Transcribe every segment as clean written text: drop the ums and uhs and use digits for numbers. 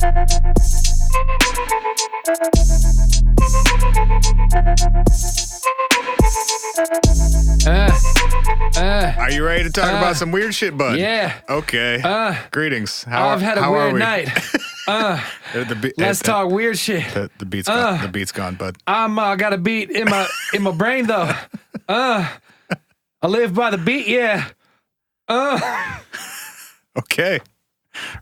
Are you ready to talk about some weird shit, bud? Yeah. Okay. Greetings. I've had a weird night. Let's talk weird shit. The beat's gone. The beat's gone, bud. I got a beat in my brain though. I live by the beat. Yeah. Okay.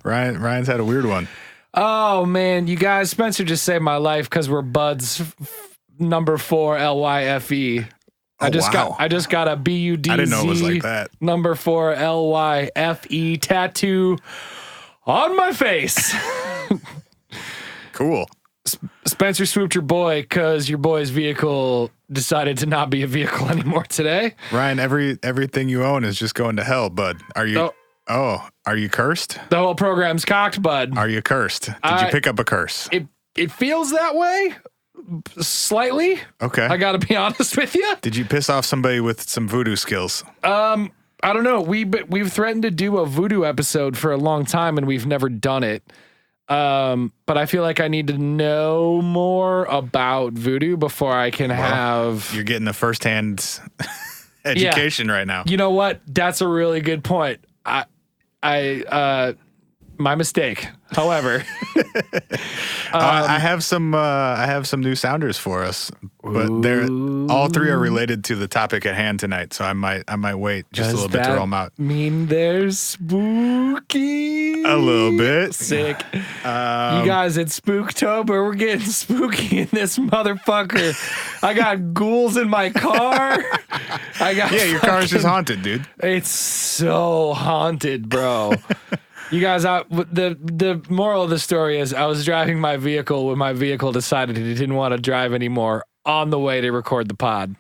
Ryan's had a weird one. Oh man, you guys, Spencer just saved my life because we're buds. Number 4 LYFE. I just got a BUDZ. I didn't know it was like that. Number 4 LYFE tattoo on my face. Cool. Spencer swooped your boy because your boy's vehicle decided to not be a vehicle anymore today. Ryan, everything you own is just going to hell, bud. Are you? Are you cursed? The whole program's cocked, bud. Are you cursed? Did you pick up a curse? It feels that way. Slightly. Okay. I gotta be honest with you. Did you piss off somebody with some voodoo skills? I don't know. We've threatened to do a voodoo episode for a long time and we've never done it. But I feel like I need to know more about voodoo before I can have. You're getting the firsthand education right now. You know what? That's a really good point. My mistake. However, I have some new sounders for us, but they're all three are related to the topic at hand tonight. So I might wait just a little bit to roll them out. Mean they're spooky? A little bit. Sick. You guys, it's Spooktober. We're getting spooky in this motherfucker. I got ghouls in my car. Your car's just haunted, dude. It's so haunted, bro. You guys, the moral of the story is I was driving my vehicle when my vehicle decided it didn't want to drive anymore on the way to record the pod.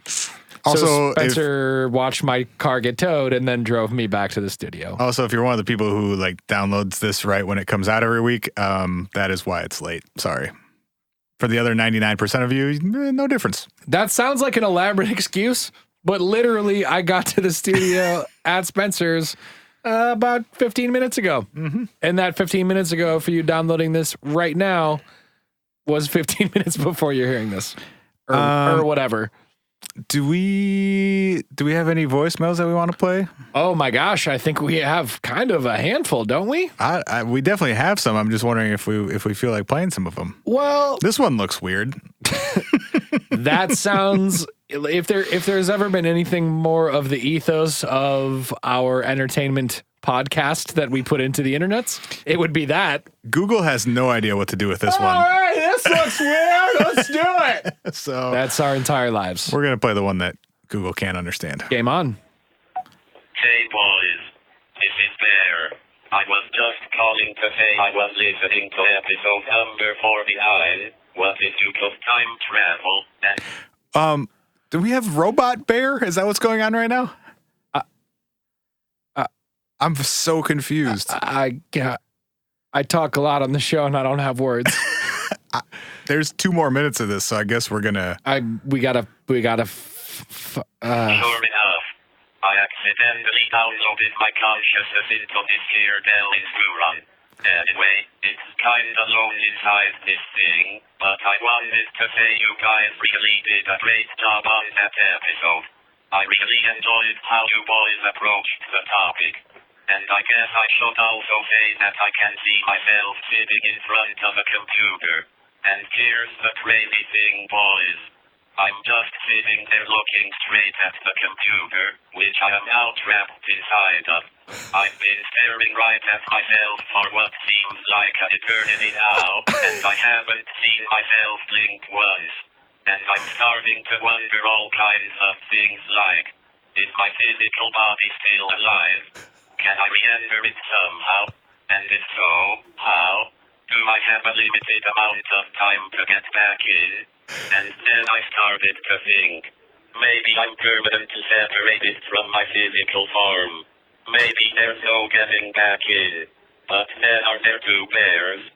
Also, so Spencer watched my car get towed and then drove me back to the studio. Also, if you're one of the people who downloads this right when it comes out every week, that is why it's late. Sorry. For the other 99% of you, no difference. That sounds like an elaborate excuse, but literally I got to the studio at Spencer's about 15 minutes ago. Mm-hmm. And that 15 minutes ago for you downloading this right now was 15 minutes before you're hearing this or whatever. Do we have any voicemails that we want to play? Oh my gosh, I think we have kind of a handful, don't we? We definitely have some. I'm just wondering if we feel like playing some of them. Well, this one looks weird. That sounds if there's ever been anything more of the ethos of our entertainment podcast that we put into the internets, it would be that. Google has no idea what to do with this one. All right, this looks weird. Let's do it. So that's our entire lives. We're gonna play the one that Google can't understand. Game on. Hey boys, this is Bear. I was just calling to say I was listening to episode number 49. What is you of time travel? Do we have Robot Bear? Is that what's going on right now? I'm so confused. I talk a lot on the show and I don't have words. There's 2 more minutes of this, so I guess we're gonna. We gotta. Sure enough, I accidentally downloaded my consciousness into this here Dell Inspiron. Anyway, it's kinda alone inside this thing, but I wanted to say you guys really did a great job on that episode. I really enjoyed how you boys approached the topic. And I guess I should also say that I can see myself sitting in front of a computer. And here's the crazy thing, boys. I'm just sitting there looking straight at the computer, which I am now trapped inside of. I've been staring right at myself for what seems like an eternity now, and I haven't seen myself blink once. And I'm starting to wonder all kinds of things like, is my physical body still alive? Can I re-enter it somehow? And if so, how? Do I have a limited amount of time to get back in? And then I started to think, maybe I'm permanently separated from my physical form. Maybe there's no getting back in. But then are there 2 bears?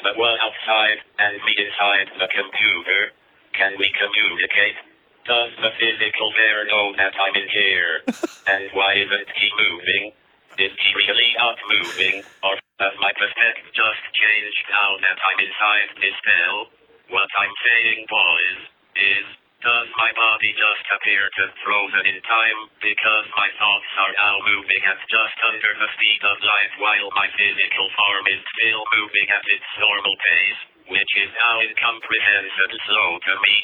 The one outside and me inside the computer? Can we communicate? Does the physical bear know that I'm in here? And why isn't he moving? Is he really not moving, or has my perspective just changed? strange now that I'm inside this cell. What I'm saying, boys, is, does my body just appear to frozen in time because my thoughts are now moving at just under the speed of light while my physical form is still moving at its normal pace, which is now incomprehensible slow to me?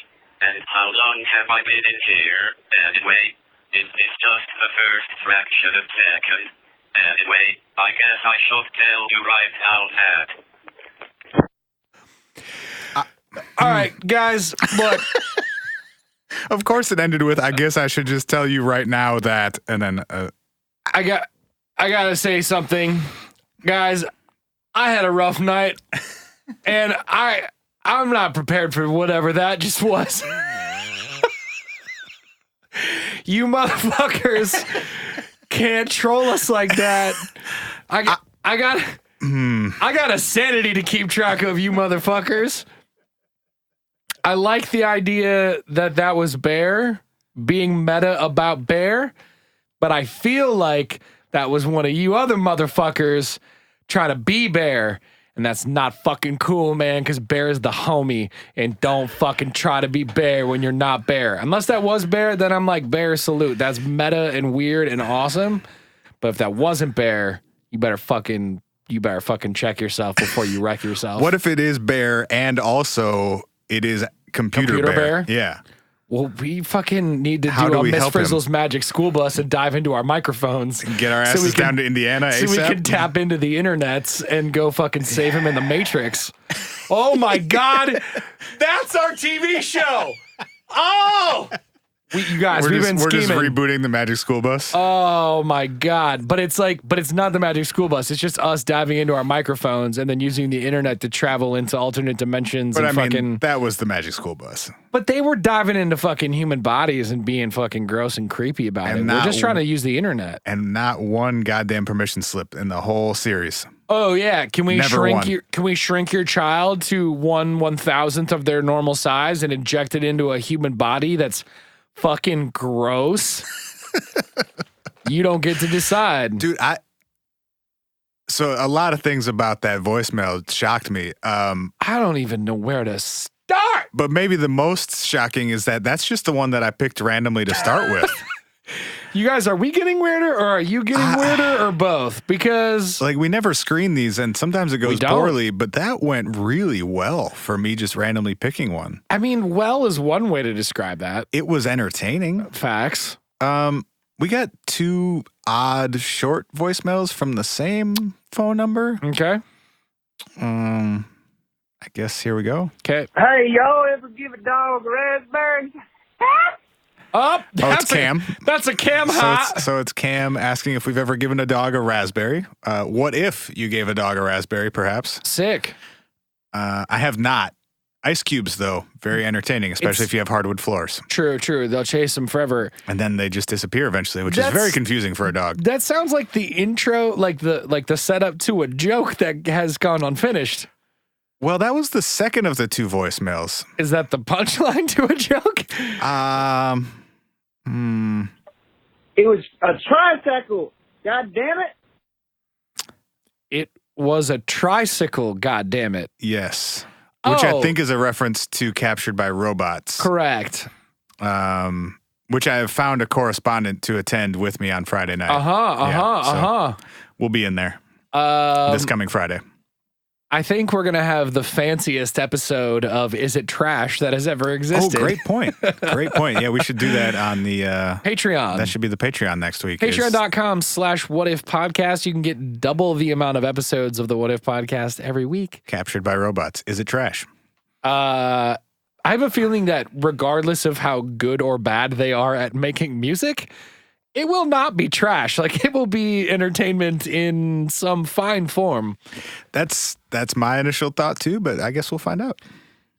And how long have I been in here, anyway? Is this just the first fraction of second? Anyway, I guess I should tell you right now that. All right, guys, look. Of course it ended with, I guess I should just tell you right now that, and then I gotta say something. Guys, I had a rough night, and I'm not prepared for whatever that just was. You motherfuckers can't troll us like that. I got a sanity to keep track of, you motherfuckers. I like the idea that was Bear being meta about Bear, but I feel like that was one of you other motherfuckers trying to be Bear, and that's not fucking cool, man, because Bear is the homie, and don't fucking try to be Bear when you're not Bear. Unless that was Bear, then I'm like, Bear salute. That's meta and weird and awesome, but if that wasn't Bear, you better fucking check yourself before you wreck yourself. What if it is Bear and also it is Computer Bear? Yeah. Well, we fucking need to do a Miss Frizzle's Magic School Bus and dive into our microphones. And get our asses down to Indiana ASAP. So we can tap into the internets and go fucking save him in the Matrix. Oh my God. That's our TV show. Oh! You guys, we've been scheming. We're just rebooting the Magic School Bus. Oh my God. But it's not the Magic School Bus. It's just us diving into our microphones and then using the internet to travel into alternate dimensions. But I mean, that was the Magic School Bus. But they were diving into fucking human bodies and being fucking gross and creepy about it. We're just trying to use the internet. And not one goddamn permission slip in the whole series. Oh yeah. Can we shrink your child to 1/1000th of their normal size and inject it into a human body that's fucking gross? You don't get to decide. Dude, so a lot of things about that voicemail shocked me. I don't even know where to start. But maybe the most shocking is that's just the one that I picked randomly to start with. You guys, are we getting weirder or are you getting weirder or both? Because like we never screen these and sometimes it goes poorly, but that went really well for me just randomly picking one. I mean, well is one way to describe that. It was entertaining. Facts. We got 2 odd short voicemails from the same phone number. Okay. I guess here we go. Okay. Hey, y'all ever give a dog raspberries? It's Cam. That's a Cam hot. So it's Cam asking if we've ever given a dog a raspberry. What if you gave a dog a raspberry, perhaps? Sick. I have not. Ice cubes, though, very entertaining, especially if you have hardwood floors. True. They'll chase them forever. And then they just disappear eventually, which is very confusing for a dog. That sounds like the intro, like the setup to a joke that has gone unfinished. Well, that was the second of the 2 voicemails. Is that the punchline to a joke? It was a tricycle. God damn it. It was a tricycle. God damn it. Yes. Which I think is a reference to Captured by Robots. Correct. Which I have found a correspondent to attend with me on Friday night. We'll be in there this coming Friday. I think we're going to have the fanciest episode of Is It Trash that has ever existed. Oh, great point. Great point. Yeah, we should do that on the Patreon. That should be the Patreon next week. Patreon.com/whatifpodcast. You can get double the amount of episodes of the What If Podcast every week. Captured by Robots. Is it trash? I have a feeling that regardless of how good or bad they are at making music, it will not be trash. Like, it will be entertainment in some fine form. That's my initial thought too, but I guess we'll find out.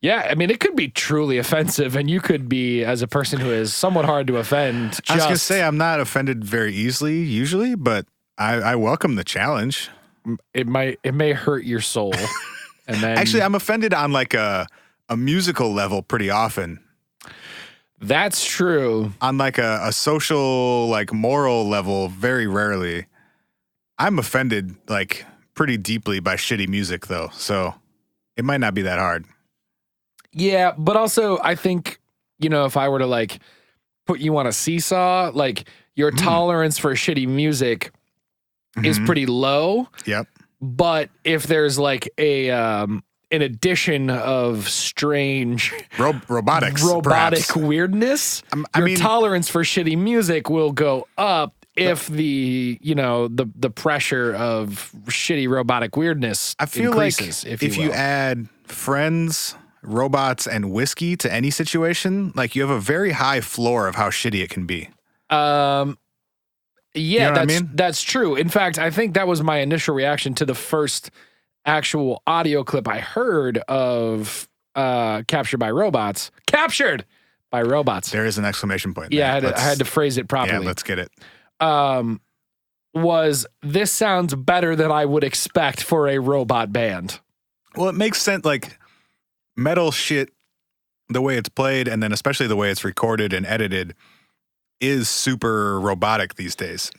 Yeah, I mean, it could be truly offensive, and you could be, as a person who is somewhat hard to offend. I was going to say, I'm not offended very easily, usually, but I welcome the challenge. It may hurt your soul. And then actually, I'm offended on like a musical level pretty often. That's true. On like a social, like moral level, very rarely. I'm offended like pretty deeply by shitty music, though. So it might not be that hard. Yeah, but also I think, if I were to like put you on a seesaw, like your tolerance for shitty music is pretty low. Yep. But if there's like an addition of strange robotic weirdness, your tolerance for shitty music will go up if the pressure of shitty robotic weirdness I feel increases, like if you add friends, robots, and whiskey to any situation, like you have a very high floor of how shitty it can be. Yeah, that's true. In fact, I think that was my initial reaction to the first actual audio clip I heard of Captured by Robots. Captured by Robots. There is an exclamation point. Yeah, I had to phrase it properly. Yeah, let's get it. Was this sounds better than I would expect for a robot band. Well, it makes sense. Like metal shit, the way it's played, and then especially the way it's recorded and edited, is super robotic these days.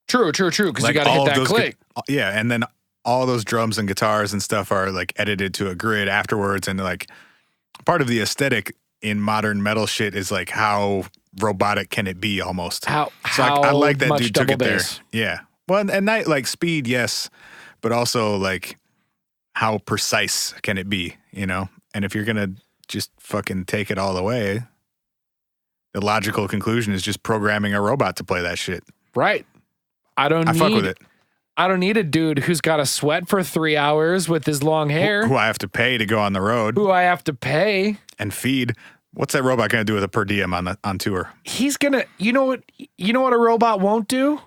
True. Because you got to hit that click. And then all those drums and guitars and stuff are like edited to a grid afterwards, and like part of the aesthetic in modern metal shit is like how robotic can it be almost. How I like that dude took it bass. there. Yeah. Well, and not like speed, yes, but also like how precise can it be, And if you're gonna just fucking take it all the way, the logical conclusion is just programming a robot to play that shit. Right. I fuck with it. I don't need a dude who's got to sweat for 3 hours with his long hair. Who I have to pay to go on the road. Who I have to pay. And feed. What's that robot going to do with a per diem on tour? He's going to, you know what a robot won't do?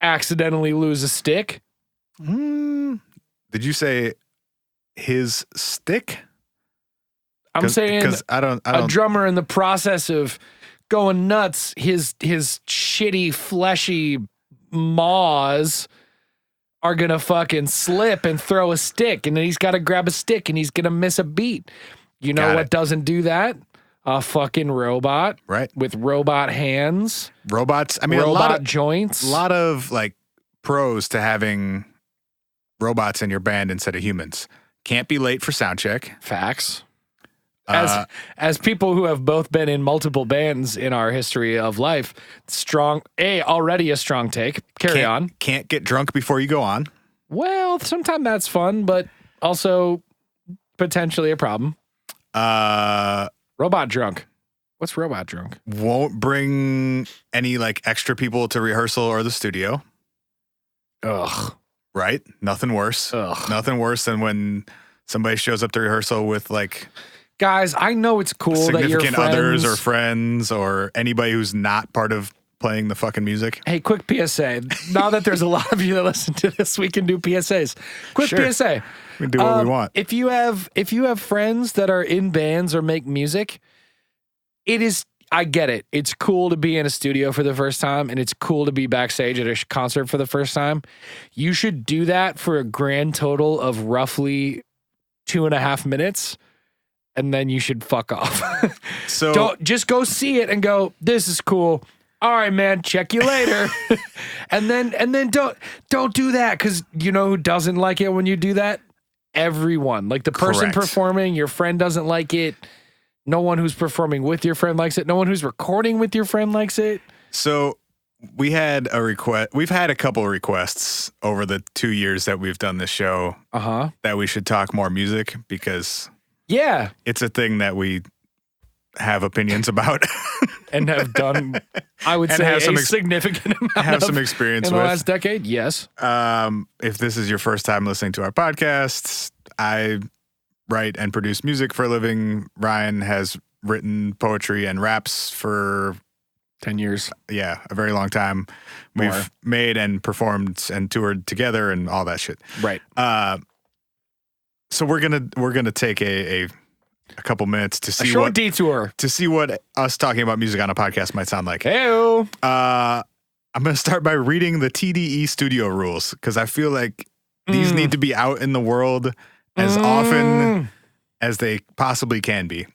Accidentally lose a stick. Did you say his stick? I'm saying because I don't a drummer in the process of going nuts, his shitty fleshy maws are gonna fucking slip and throw a stick, and then he's got to grab a stick and he's gonna miss a beat. You know what doesn't do that? A fucking robot, right? With robot hands, robots. I mean, robot a lot of joints. A lot of like pros to having robots in your band instead of humans. Can't be late for sound check. Facts. As people who have both been in multiple bands in our history of life, already a strong take. Carry on. Can't get drunk before you go on. Well, sometimes that's fun, but also potentially a problem. Robot drunk. What's robot drunk? Won't bring any like extra people to rehearsal or the studio. Ugh. Right? Nothing worse. Ugh. Nothing worse than when somebody shows up to rehearsal with like... Guys, I know it's cool that your significant others or friends or anybody who's not part of playing the fucking music. Hey, quick PSA. Now that there's a lot of you that listen to this, we can do PSAs. Quick PSA. We can do what we want. If you have friends that are in bands or make music, I get it. It's cool to be in a studio for the first time, and it's cool to be backstage at a concert for the first time. You should do that for a grand total of roughly 2.5 minutes. And then you should fuck off. So don't just go see it and go, this is cool. All right, man, check you later. and then don't do that, because you know who doesn't like it when you do that? Everyone. Like the person performing, your friend doesn't like it. No one who's performing with your friend likes it. No one who's recording with your friend likes it. So we had a request. We've had a couple of requests over the 2 years that we've done this show that we should talk more music, because it's a thing that we have opinions about and have done, I would say, a significant amount have some experience in with the last decade. Yes. If this is your first time listening to our podcast, I write and produce music for a living. Ryan has written poetry and raps for 10 years. Yeah, a very long time. We've made and performed and toured together and all that shit. Right. So we're gonna take a couple minutes to see short detour to see what us talking about music on a podcast might sound like. Heyo. I'm gonna start by reading the TDE studio rules, because I feel like these need to be out in the world as often as they possibly can be.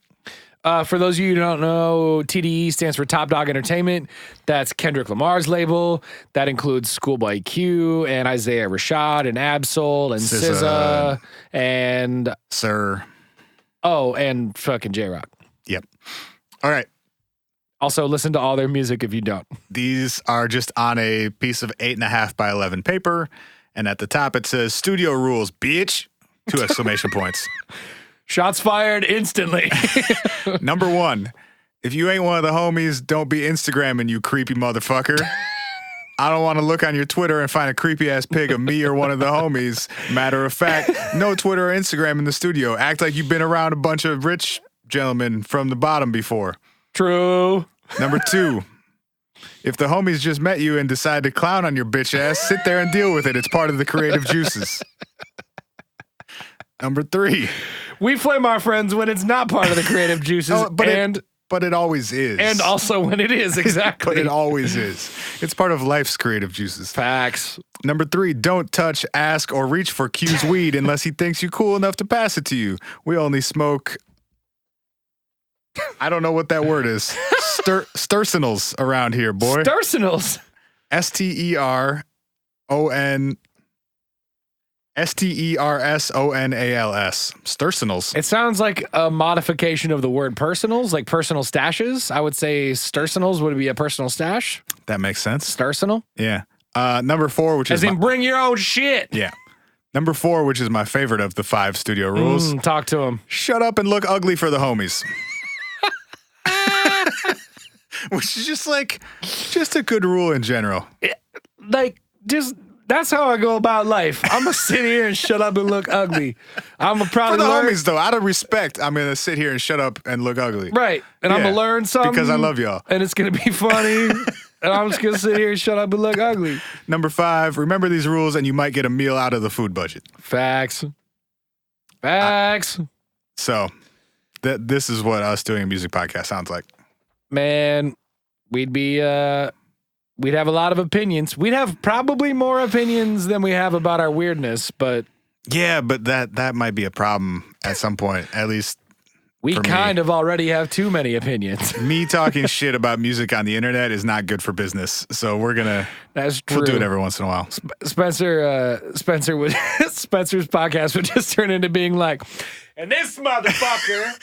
For those of you who don't know, TDE stands for Top Dog Entertainment. That's Kendrick Lamar's label. That includes Schoolboy Q and Isaiah Rashad and Absol and SZA and Sir. Oh, and fucking J-Rock. Yep. All right. Also, listen to all their music if you don't. These are just on a piece of 8.5 by 11 paper, and at the top it says "Studio Rules, bitch!" 2 exclamation points. Shots fired instantly. Number 1, if you ain't one of the homies, don't be Instagramming, you creepy motherfucker. I don't want to look on your Twitter and find a creepy ass pic of me or one of the homies. Matter of fact, no Twitter or Instagram in the studio. Act like you've been around a bunch of rich gentlemen from the bottom before. True. Number 2, if the homies just met you and decide to clown on your bitch ass, sit there and deal with it. It's part of the creative juices. Number 3. We flame our friends when it's not part of the creative juices, but it always is. And also when it is, exactly. But it always is. It's part of life's creative juices. Facts. Number 3, don't touch, ask, or reach for Q's weed unless he thinks you cool enough to pass it to you. We only smoke... I don't know what that word is. Sturcinals around here, boy. Sturcinals. Steron... Stersonals. Sturcinals. It sounds like a modification of the word personals, like personal stashes. I would say Sturcinals would be a personal stash. That makes sense. Sturcinal? Yeah. Number 4, which as is... in bring your own shit. Yeah. Number 4, which is my favorite of the 5 studio rules. Talk to him. Shut up and look ugly for the homies. Which is just a good rule in general. That's how I go about life. I'm gonna sit here and shut up and look ugly. I'm gonna probably for the learn, homies though. Out of respect, I'm gonna sit here and shut up and look ugly. Right, and I'm gonna learn something because I love y'all, and it's gonna be funny. And I'm just gonna sit here and shut up and look ugly. Number 5, remember these rules, and you might get a meal out of the food budget. Facts. So, this is what us doing a music podcast sounds like. Man, we'd have a lot of opinions. We'd have probably more opinions than we have about our weirdness, but yeah, but that might be a problem at some point. At least we kind of already have too many opinions. Me talking shit about music on the internet is not good for business, so we're gonna That's true. We'll do it every once in a while. Spencer's podcast would just turn into being like, and this motherfucker,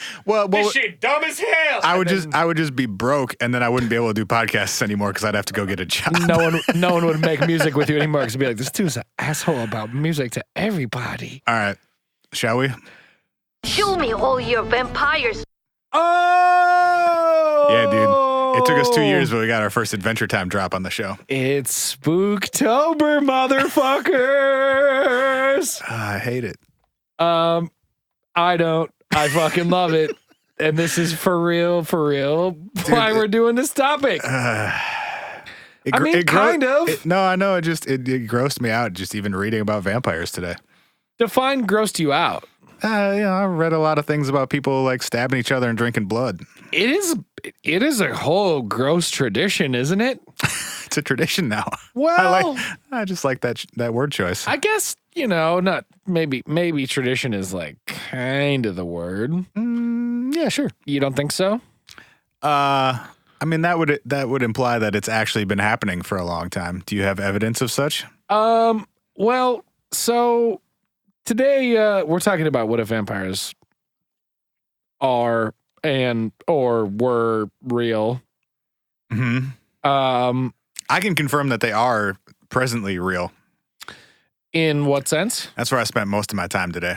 this shit dumb as hell. I would just be broke, and then I wouldn't be able to do podcasts anymore because I'd have to go get a job. No one would make music with you anymore because it'd be like, this dude's an asshole about music to everybody. All right, shall we? Show me all your vampires. Oh! Yeah, dude. It took us 2 years, but we got our first Adventure Time drop on the show. It's Spooktober, motherfuckers. I hate it. I don't. I fucking love it. And this is for real, dude, why we're doing this topic. No, I know. It grossed me out just even reading about vampires today. Define grossed you out. I read a lot of things about people like stabbing each other and drinking blood. It is a whole gross tradition, isn't it? It's a tradition now. Well, I just like that word choice. I guess, not maybe tradition is like kind of the word. Yeah, sure. You don't think so? I mean, that would imply that it's actually been happening for a long time. Do you have evidence of such? Well, so today we're talking about what if vampires are or were real. Mm-hmm. I can confirm that they are presently real. In what sense? That's where I spent most of my time today.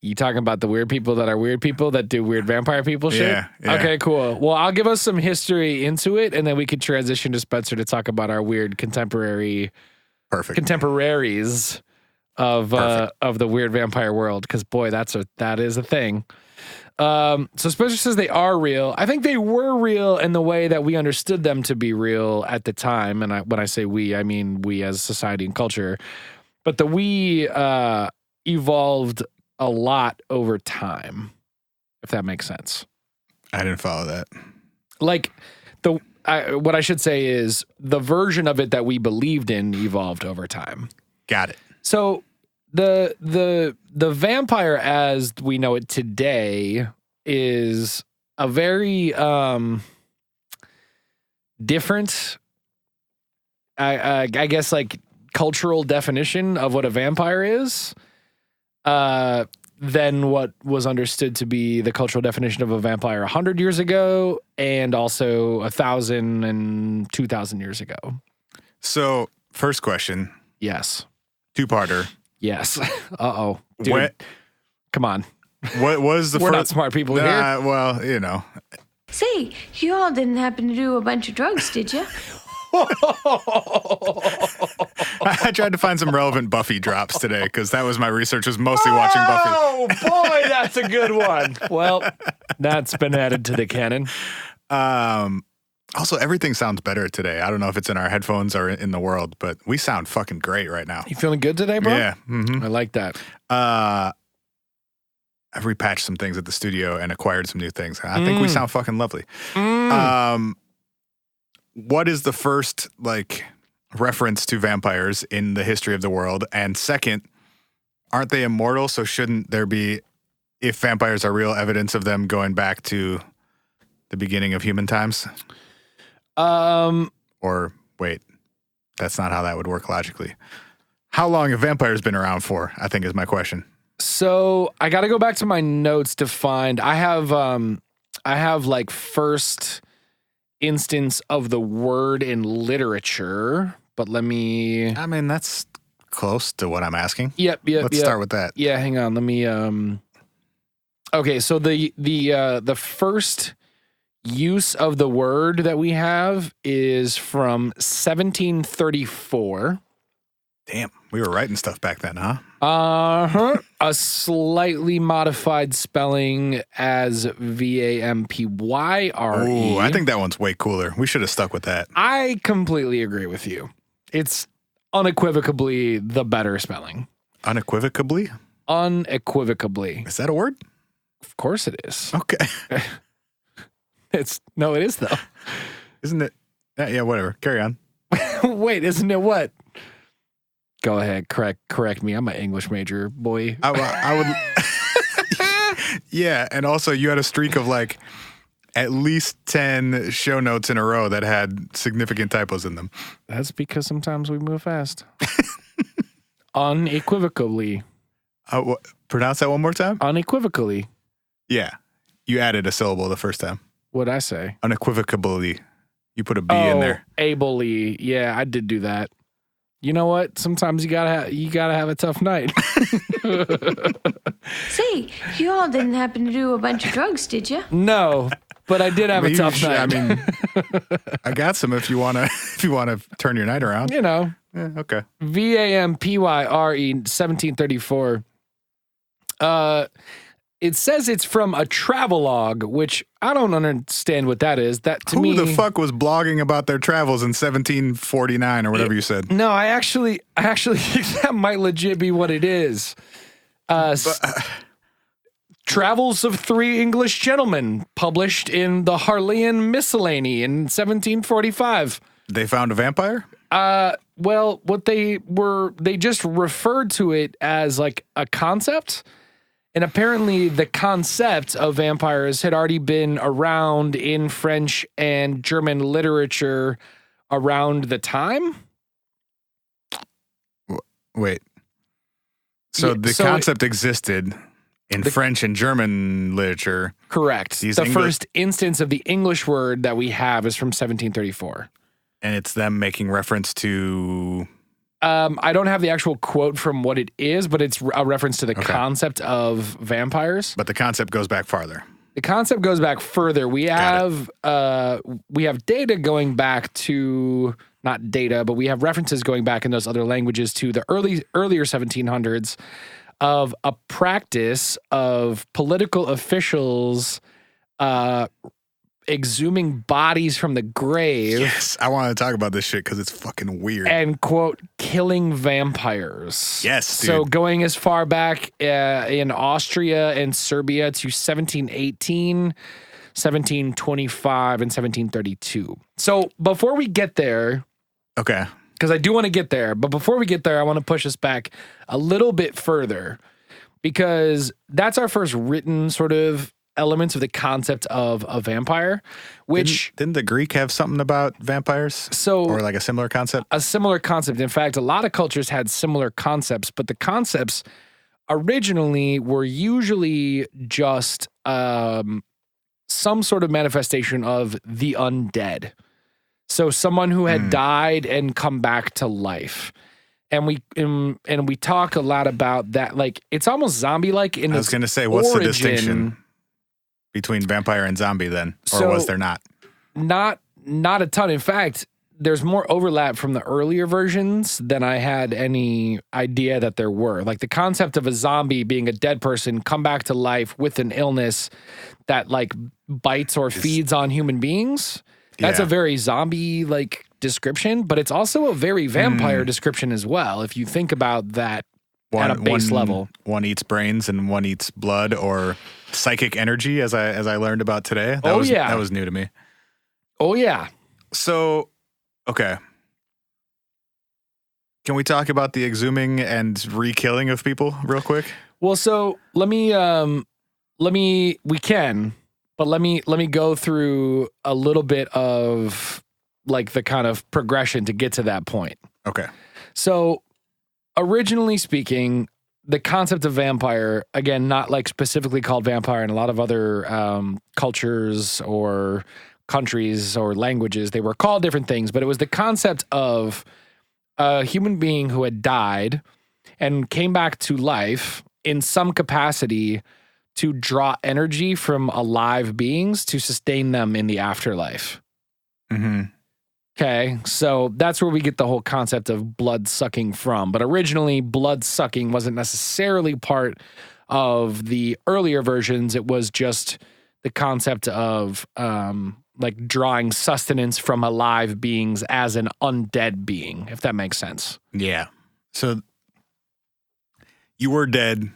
You talking about the weird people that are weird people that do weird vampire people shit? Yeah. Okay, cool. Well, I'll give us some history into it, and then we could transition to Spencer to talk about our weird contemporaries of the weird vampire world. Because boy, that is a thing. So Spencer says they are real. I think they were real in the way that we understood them to be real at the time. And when I say we, I mean we as society and culture. But the we evolved a lot over time, if that makes sense. I didn't follow that. Like what I should say is the version of it that we believed in evolved over time. Got it. So the vampire as we know it today is a very different, I guess, like cultural definition of what a vampire is than what was understood to be the cultural definition of a vampire 100 years ago and also 1,000 and 2,000 years ago. So, first question. Yes. Two-parter. Yes. Uh-oh. Dude, What? come on. What was the We're first? not smart people here. Well, you know. Say, you all didn't happen to do a bunch of drugs, did you? I tried to find some relevant Buffy drops today because that was my research, was mostly watching Buffy. Oh, boy, that's a good one. Well, that's been added to the canon. Also, everything sounds better today. I don't know if it's in our headphones or in the world, but we sound fucking great right now. You feeling good today, bro? Yeah. Mm-hmm. I like that. I've repatched some things at the studio and acquired some new things. I think we sound fucking lovely. What is the first, like, reference to vampires in the history of the world? And second, aren't they immortal? So shouldn't there be, if vampires are real, evidence of them going back to the beginning of human times? Or wait, that's not how that would work logically. How long have vampires been around for, I think is my question. So I got to go back to my notes to find, I have like first instance of the word in literature, but let me. I mean, that's close to what I'm asking. Yep. Let's start with that. Yeah, hang on. Let me. Okay, so the first use of the word that we have is from 1734. Damn, we were writing stuff back then, huh? A slightly modified spelling as vampyre. Ooh, I think that one's way cooler. We should have stuck with that. I completely agree with you. It's unequivocally the better spelling. Unequivocally? Unequivocally. Is that a word? Of course it is. Okay. It is though. Isn't it? Yeah, whatever. Carry on. Wait, isn't it what? Go ahead, correct me. I'm an English major, boy. I would. Yeah, and also you had a streak of like at least 10 show notes in a row that had significant typos in them. That's because sometimes we move fast. Unequivocally. Pronounce that one more time? Unequivocally. Yeah. You added a syllable the first time. What'd I say? Unequivocally. You put a B in there. Ably. Yeah, I did do that. You know what? Sometimes you gotta have a tough night. Say, you all didn't happen to do a bunch of drugs, did you? No, but I did have a tough night. I mean, I got some if you wanna turn your night around. You know. Yeah, okay. vampyre 1734. It says it's from a travelogue, which I don't understand what that is. That to me, who the fuck was blogging about their travels in 1749 or whatever you said? No, I actually think that might legit be what it is. Travels of Three English Gentlemen, published in the Harleian Miscellany in 1745. They found a vampire? Well, they just referred to it as like a concept. And apparently the concept of vampires had already been around in French and German literature around the time. Wait. So the concept existed in French and German literature. Correct. The first instance of the English word that we have is from 1734. And it's them making reference to... I don't have the actual quote from what it is, but it's a reference to the concept of vampires. But the concept goes back farther. The concept goes back further. We have data going back to, not data, but we have references going back in those other languages to the earlier 1700s of a practice of political officials exhuming bodies from the grave. Yes, I want to talk about this shit because it's fucking weird. And, quote, killing vampires. Yes, dude. So going as far back in Austria and Serbia to 1718, 1725, and 1732. So before we get there... Okay. Because I do want to get there, but before we get there, I want to push us back a little bit further because that's our first written sort of elements of the concept of a vampire, which didn't the Greek have something about vampires? Or like a similar concept? A similar concept. In fact, a lot of cultures had similar concepts, but the concepts originally were usually just some sort of manifestation of the undead. So someone who had died and come back to life. And we talk a lot about that. Like, it's almost zombie-like in its I was going to say, what's the origin. distinction between vampire and zombie then? Or was there not? Not a ton. In fact, there's more overlap from the earlier versions than I had any idea that there were. Like, the concept of a zombie being a dead person come back to life with an illness that, like, bites or feeds on human beings. That's a very zombie-like description, but it's also a very vampire description as well, if you think about that at a base level. One eats brains and one eats blood, or psychic energy, as I learned about today. That was new to me. Oh, yeah. So, okay. Can we talk about the exhuming and re-killing of people real quick? Well, so let me go through a little bit of like the kind of progression to get to that point. Okay. So originally speaking, the concept of vampire, again, not like specifically called vampire in a lot of other cultures or countries or languages, they were called different things, but it was the concept of a human being who had died and came back to life in some capacity to draw energy from alive beings to sustain them in the afterlife. Mm-hmm. Okay, so that's where we get the whole concept of blood sucking from. But originally, blood sucking wasn't necessarily part of the earlier versions. It was just the concept of like drawing sustenance from alive beings as an undead being, if that makes sense. Yeah. So you were dead.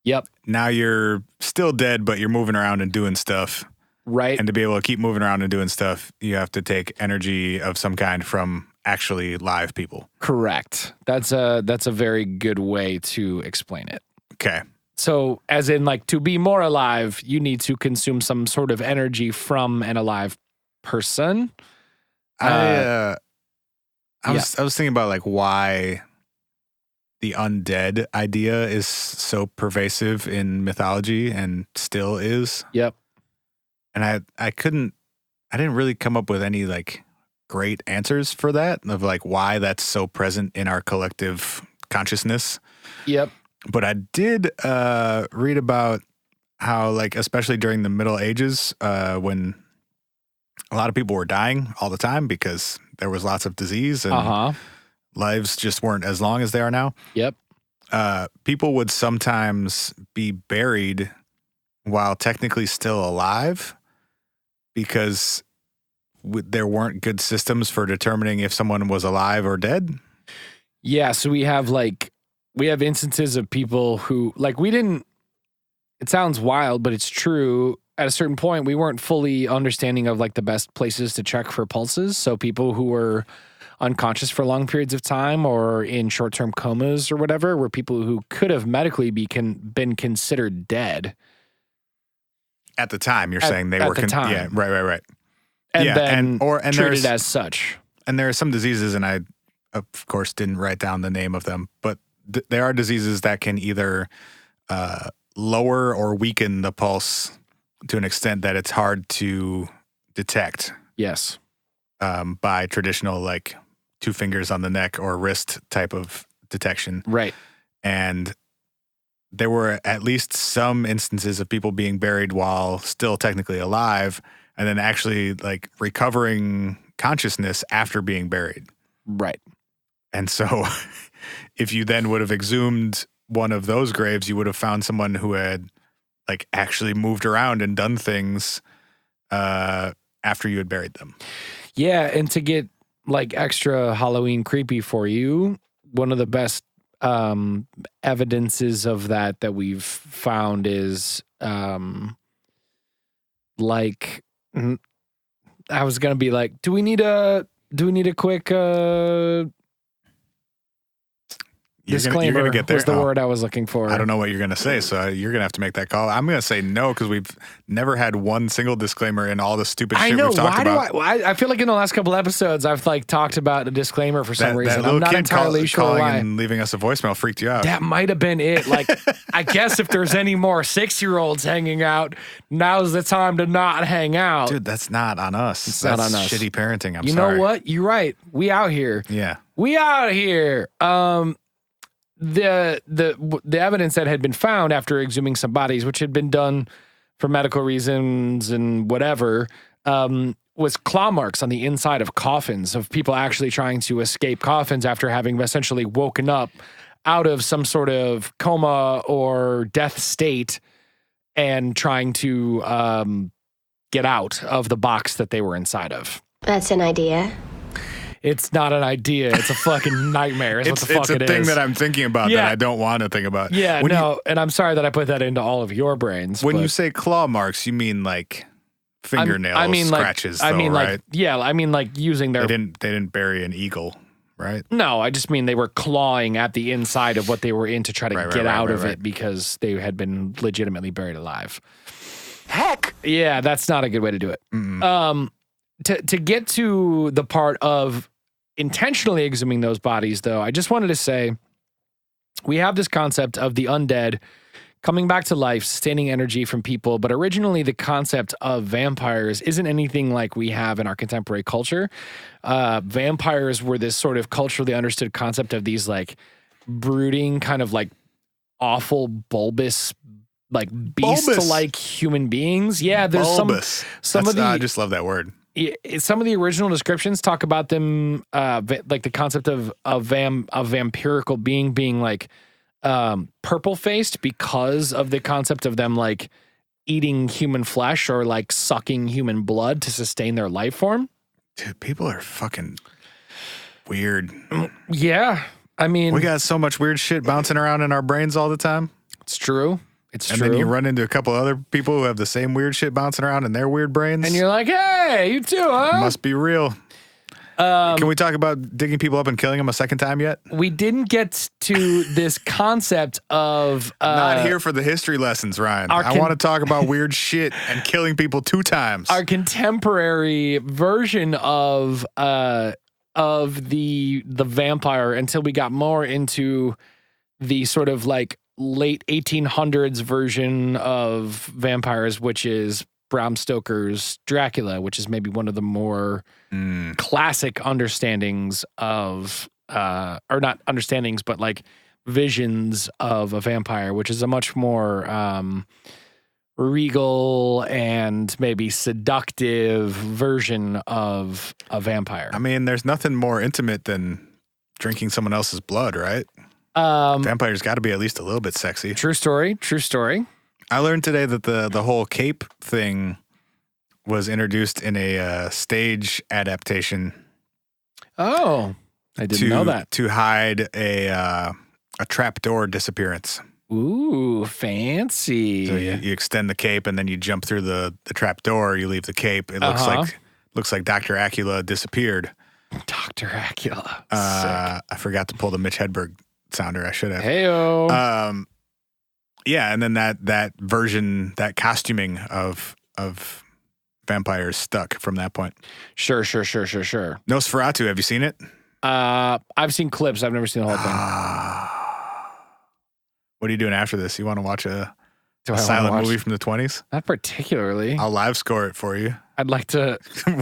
Yep. Now you're still dead, but you're moving around and doing stuff. Right. And to be able to keep moving around and doing stuff, you have to take energy of some kind from actually live people. Correct. That's a very good way to explain it. Okay. So as in like to be more alive, you need to consume some sort of energy from an alive person. I was thinking about like why the undead idea is so pervasive in mythology and still is. Yep. And I didn't really come up with any like great answers for that, of like why that's so present in our collective consciousness. Yep. But I did read about how, like, especially during the Middle Ages, when a lot of people were dying all the time because there was lots of disease and lives just weren't as long as they are now. Yep. People would sometimes be buried while technically still alive because there weren't good systems for determining if someone was alive or dead. Yeah, so we have instances of people who, like, it sounds wild, but it's true. At a certain point, we weren't fully understanding of like the best places to check for pulses. So people who were unconscious for long periods of time or in short-term comas or whatever were people who could have medically been considered dead. At the time, you're saying they were the time. Yeah, right. And yeah, then and treated as such. And there are some diseases, and I, of course, didn't write down the name of them, but there are diseases that can either lower or weaken the pulse to an extent that it's hard to detect. Yes. By traditional, like, 2 fingers on the neck or wrist type of detection. Right. And there were at least some instances of people being buried while still technically alive and then actually like recovering consciousness after being buried. Right. And so if you then would have exhumed one of those graves, you would have found someone who had like actually moved around and done things after you had buried them. Yeah. And to get like extra Halloween creepy for you, one of the best evidences of that we've found is like I was gonna be like, do we need a quick Disclaimer gonna get there. was the word I was looking for. I don't know what you're going to say, so you're going to have to make that call. I'm going to say no because we've never had one single disclaimer in all the stupid shit we've talked about. I feel like in the last couple episodes I've like talked about a disclaimer for some reason. That I'm not entirely sure calling why. and leaving us a voicemail freaked you out. That might have been it. Like, I guess if there's any more 6-year-olds hanging out, now's the time to not hang out. Dude, that's not on us. It's that's not on us. Shitty parenting. I'm you sorry. know what? You're right. We out here. Yeah. We out here. The evidence that had been found after exhuming some bodies, which had been done for medical reasons and whatever, was claw marks on the inside of coffins of people actually trying to escape coffins after having essentially woken up out of some sort of coma or death state and trying to get out of the box that they were inside of. That's an idea. It's not an idea. It's a fucking nightmare. It's a thing that I'm thinking about that I don't want to think about. Yeah, and I'm sorry that I put that into all of your brains. When you say claw marks, you mean like fingernail scratches, I mean, right? I mean like using their... They didn't bury an eagle, right? No, I just mean they were clawing at the inside of what they were in to try to get out of it because they had been legitimately buried alive. Heck! Yeah, that's not a good way to do it. To get to the part of intentionally exhuming those bodies, though, I just wanted to say we have this concept of the undead coming back to life, sustaining energy from people, but originally the concept of vampires isn't anything like we have in our contemporary culture. Vampires were this sort of culturally understood concept of these like brooding, kind of like awful, bulbous, like beast-like human beings. Yeah, there's some of the... I just love that word. Some of the original descriptions talk about them, like the concept of a vampirical being like purple faced because of the concept of them like eating human flesh or like sucking human blood to sustain their life form. Dude, people are fucking weird. Yeah, I mean, we got so much weird shit bouncing around in our brains all the time. It's true. And then you run into a couple other people who have the same weird shit bouncing around in their weird brains. And you're like, hey, you too, huh? Must be real. Can we talk about digging people up and killing them a second time yet? We didn't get to this concept of... Not here for the history lessons, Ryan. I want to talk about weird shit and killing people 2 times. Our contemporary version of the vampire until we got more into the sort of like late 1800s version of vampires, which is Bram Stoker's Dracula, which is maybe one of the more classic understandings of, or not understandings, but like visions of a vampire, which is a much more regal and maybe seductive version of a vampire. I mean, there's nothing more intimate than drinking someone else's blood, right? Vampires got to be at least a little bit sexy. True story. I learned today that the whole cape thing was introduced in a stage adaptation. Oh, I didn't know that. To hide a trapdoor disappearance. Ooh, fancy. So you extend the cape and then you jump through the trapdoor. You leave the cape. It looks like Dr. Acula disappeared. Dr. Acula. I forgot to pull the Mitch Hedberg sounder. I should have. Heyo. Yeah, and then that version, that costuming of vampires stuck from that point. Sure. Nosferatu, have you seen it? I've seen clips. I've never seen the whole thing. What are you doing after this? You want to watch a silent movie from the 20s? Not particularly. I'll live score it for you. I'd like to.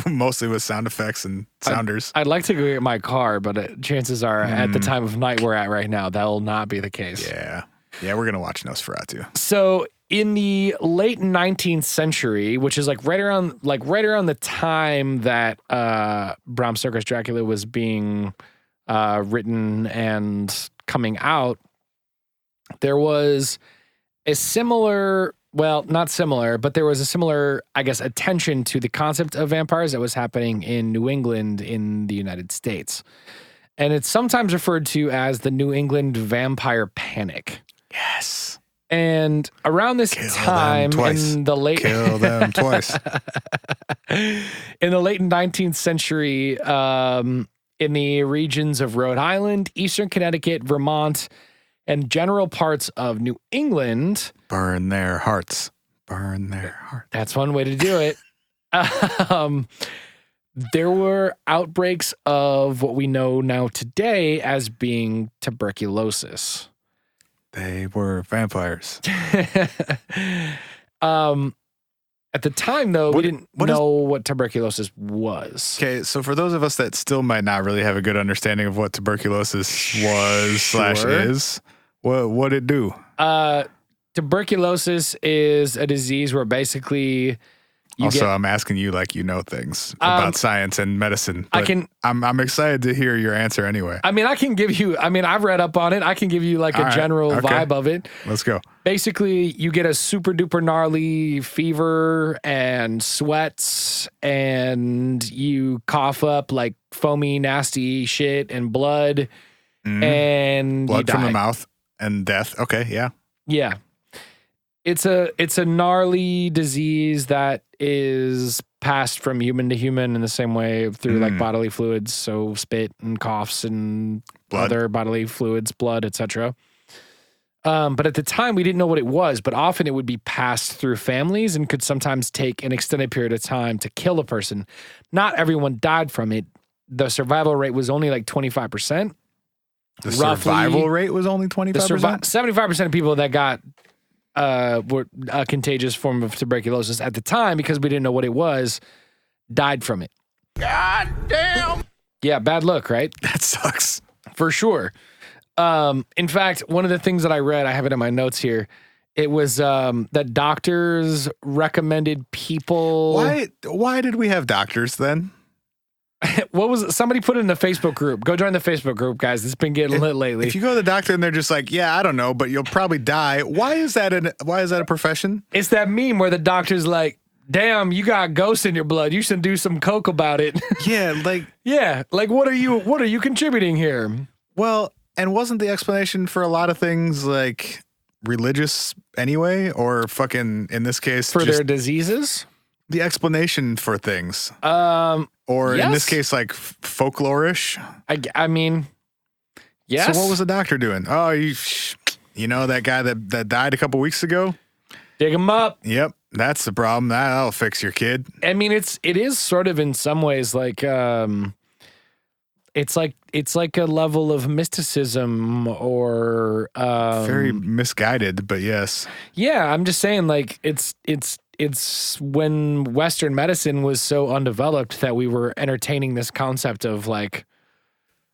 Mostly with sound effects and sounders. I'd like to go get my car, but chances are at the time of night we're at right now, that will not be the case. Yeah, we're going to watch Nosferatu. So in the late 19th century, which is like right around the time that Bram Stoker's Dracula was being written and coming out, there was a similar, well, not similar, but there was a similar, I guess, attention to the concept of vampires that was happening in New England in the United States. And it's sometimes referred to as the New England vampire panic. Yes. And around this time in the late Kill them twice. In the late 19th century, in the regions of Rhode Island, Eastern Connecticut, Vermont, and general parts of New England. Burn their hearts. Burn their hearts. That's one way to do it. There were outbreaks of what we know now today as being tuberculosis. They were vampires. At the time, though, we didn't know what tuberculosis was. Okay, so for those of us that still might not really have a good understanding of what tuberculosis was / is, what'd it do? Tuberculosis is a disease where basically I'm asking you like you know things about science and medicine. But I'm excited to hear your answer anyway. I mean, I've read up on it. I can give you like a general vibe of it. Let's go. Basically, you get a super duper gnarly fever and sweats, and you cough up like foamy, nasty shit and blood, and blood you die. from the mouth and death. Okay, yeah. Yeah. It's a gnarly disease that is passed from human to human in the same way through like bodily fluids, so spit and coughs and other bodily fluids, blood, etc. But at the time, we didn't know what it was, but often it would be passed through families and could sometimes take an extended period of time to kill a person. Not everyone died from it. The survival rate was only like 25%. The survival rate was only 25%? 75% of people that got were a contagious form of tuberculosis at the time, because we didn't know what it was, died from it. God damn. Yeah, bad look, right? That sucks. For sure. In fact, one of the things that I read, I have it in my notes here, it was that doctors recommended people... Why did we have doctors then? What was it? Somebody put it in the Facebook group. Go join the Facebook group, guys. It's been getting lit lately. If you go to the doctor and they're just like, yeah, I don't know, but you'll probably die. Why is that a profession? It's that meme where the doctor's like, damn, you got ghosts in your blood. You should do some coke about it. Yeah, like what are you contributing here? Well, and wasn't the explanation for a lot of things like religious anyway, or fucking in this case for their diseases? The explanation for things. Or yes. in this case, like folklore-ish. I mean, yes. So what was the doctor doing? Oh, you know that guy that died a couple weeks ago? Dig him up. Yep, that's the problem. That'll fix your kid. I mean, it is sort of in some ways like it's like a level of mysticism or very misguided, but yes. Yeah, I'm just saying, like it's when Western medicine was so undeveloped that we were entertaining this concept of like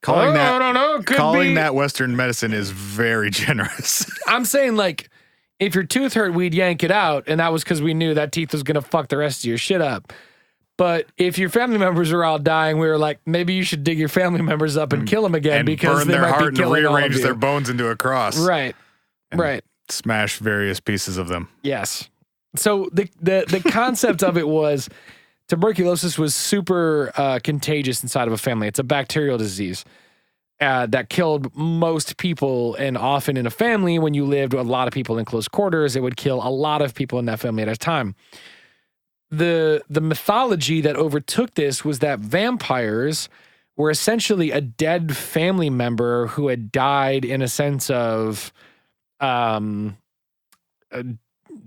calling that Western medicine is very generous. I'm saying, like, if your tooth hurt, we'd yank it out, and that was because we knew that teeth was gonna fuck the rest of your shit up. But if your family members are all dying, we were like, maybe you should dig your family members up and kill them again, and because burn they their might heart be killing and all of rearrange you. their bones into a cross. Right. Smash various pieces of them. Yes. So the concept of it was tuberculosis was super contagious inside of a family. It's a bacterial disease that killed most people, and often in a family, when you lived with a lot of people in close quarters, it would kill a lot of people in that family at a time. The mythology that overtook this was that vampires were essentially a dead family member who had died in a sense of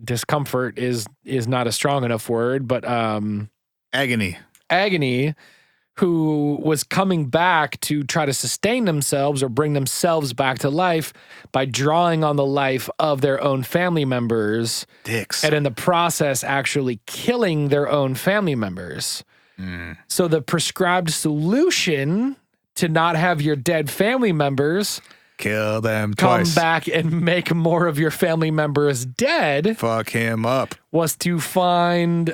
discomfort is not a strong enough word, but agony, who was coming back to try to sustain themselves or bring themselves back to life by drawing on the life of their own family members. Dicks. And in the process, actually killing their own family members. So the prescribed solution to not have your dead family members kill them come twice, back and make more of your family members dead, fuck him up, was to find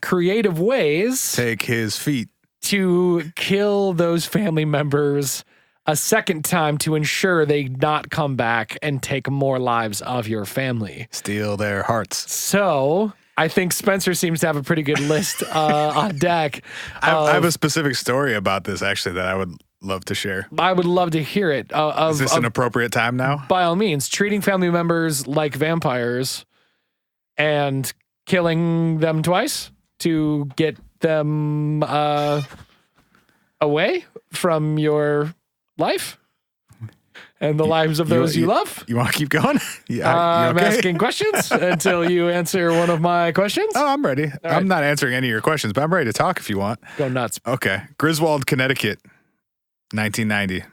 creative ways, take his feet, to kill those family members a second time to ensure they not come back and take more lives of your family. Steal their hearts. So I think Spencer seems to have a pretty good list on deck. I have a specific story about this, actually, that I would love to share. I would love to hear it. Is this an appropriate time now? By all means, treating family members like vampires and killing them twice to get them away from your life and the lives of those you love. You want to keep going? Yeah, I'm asking questions until you answer one of my questions. Oh, I'm ready. I'm not answering any of your questions, but I'm ready to talk if you want. Go nuts. Okay. Griswold, Connecticut, 1990.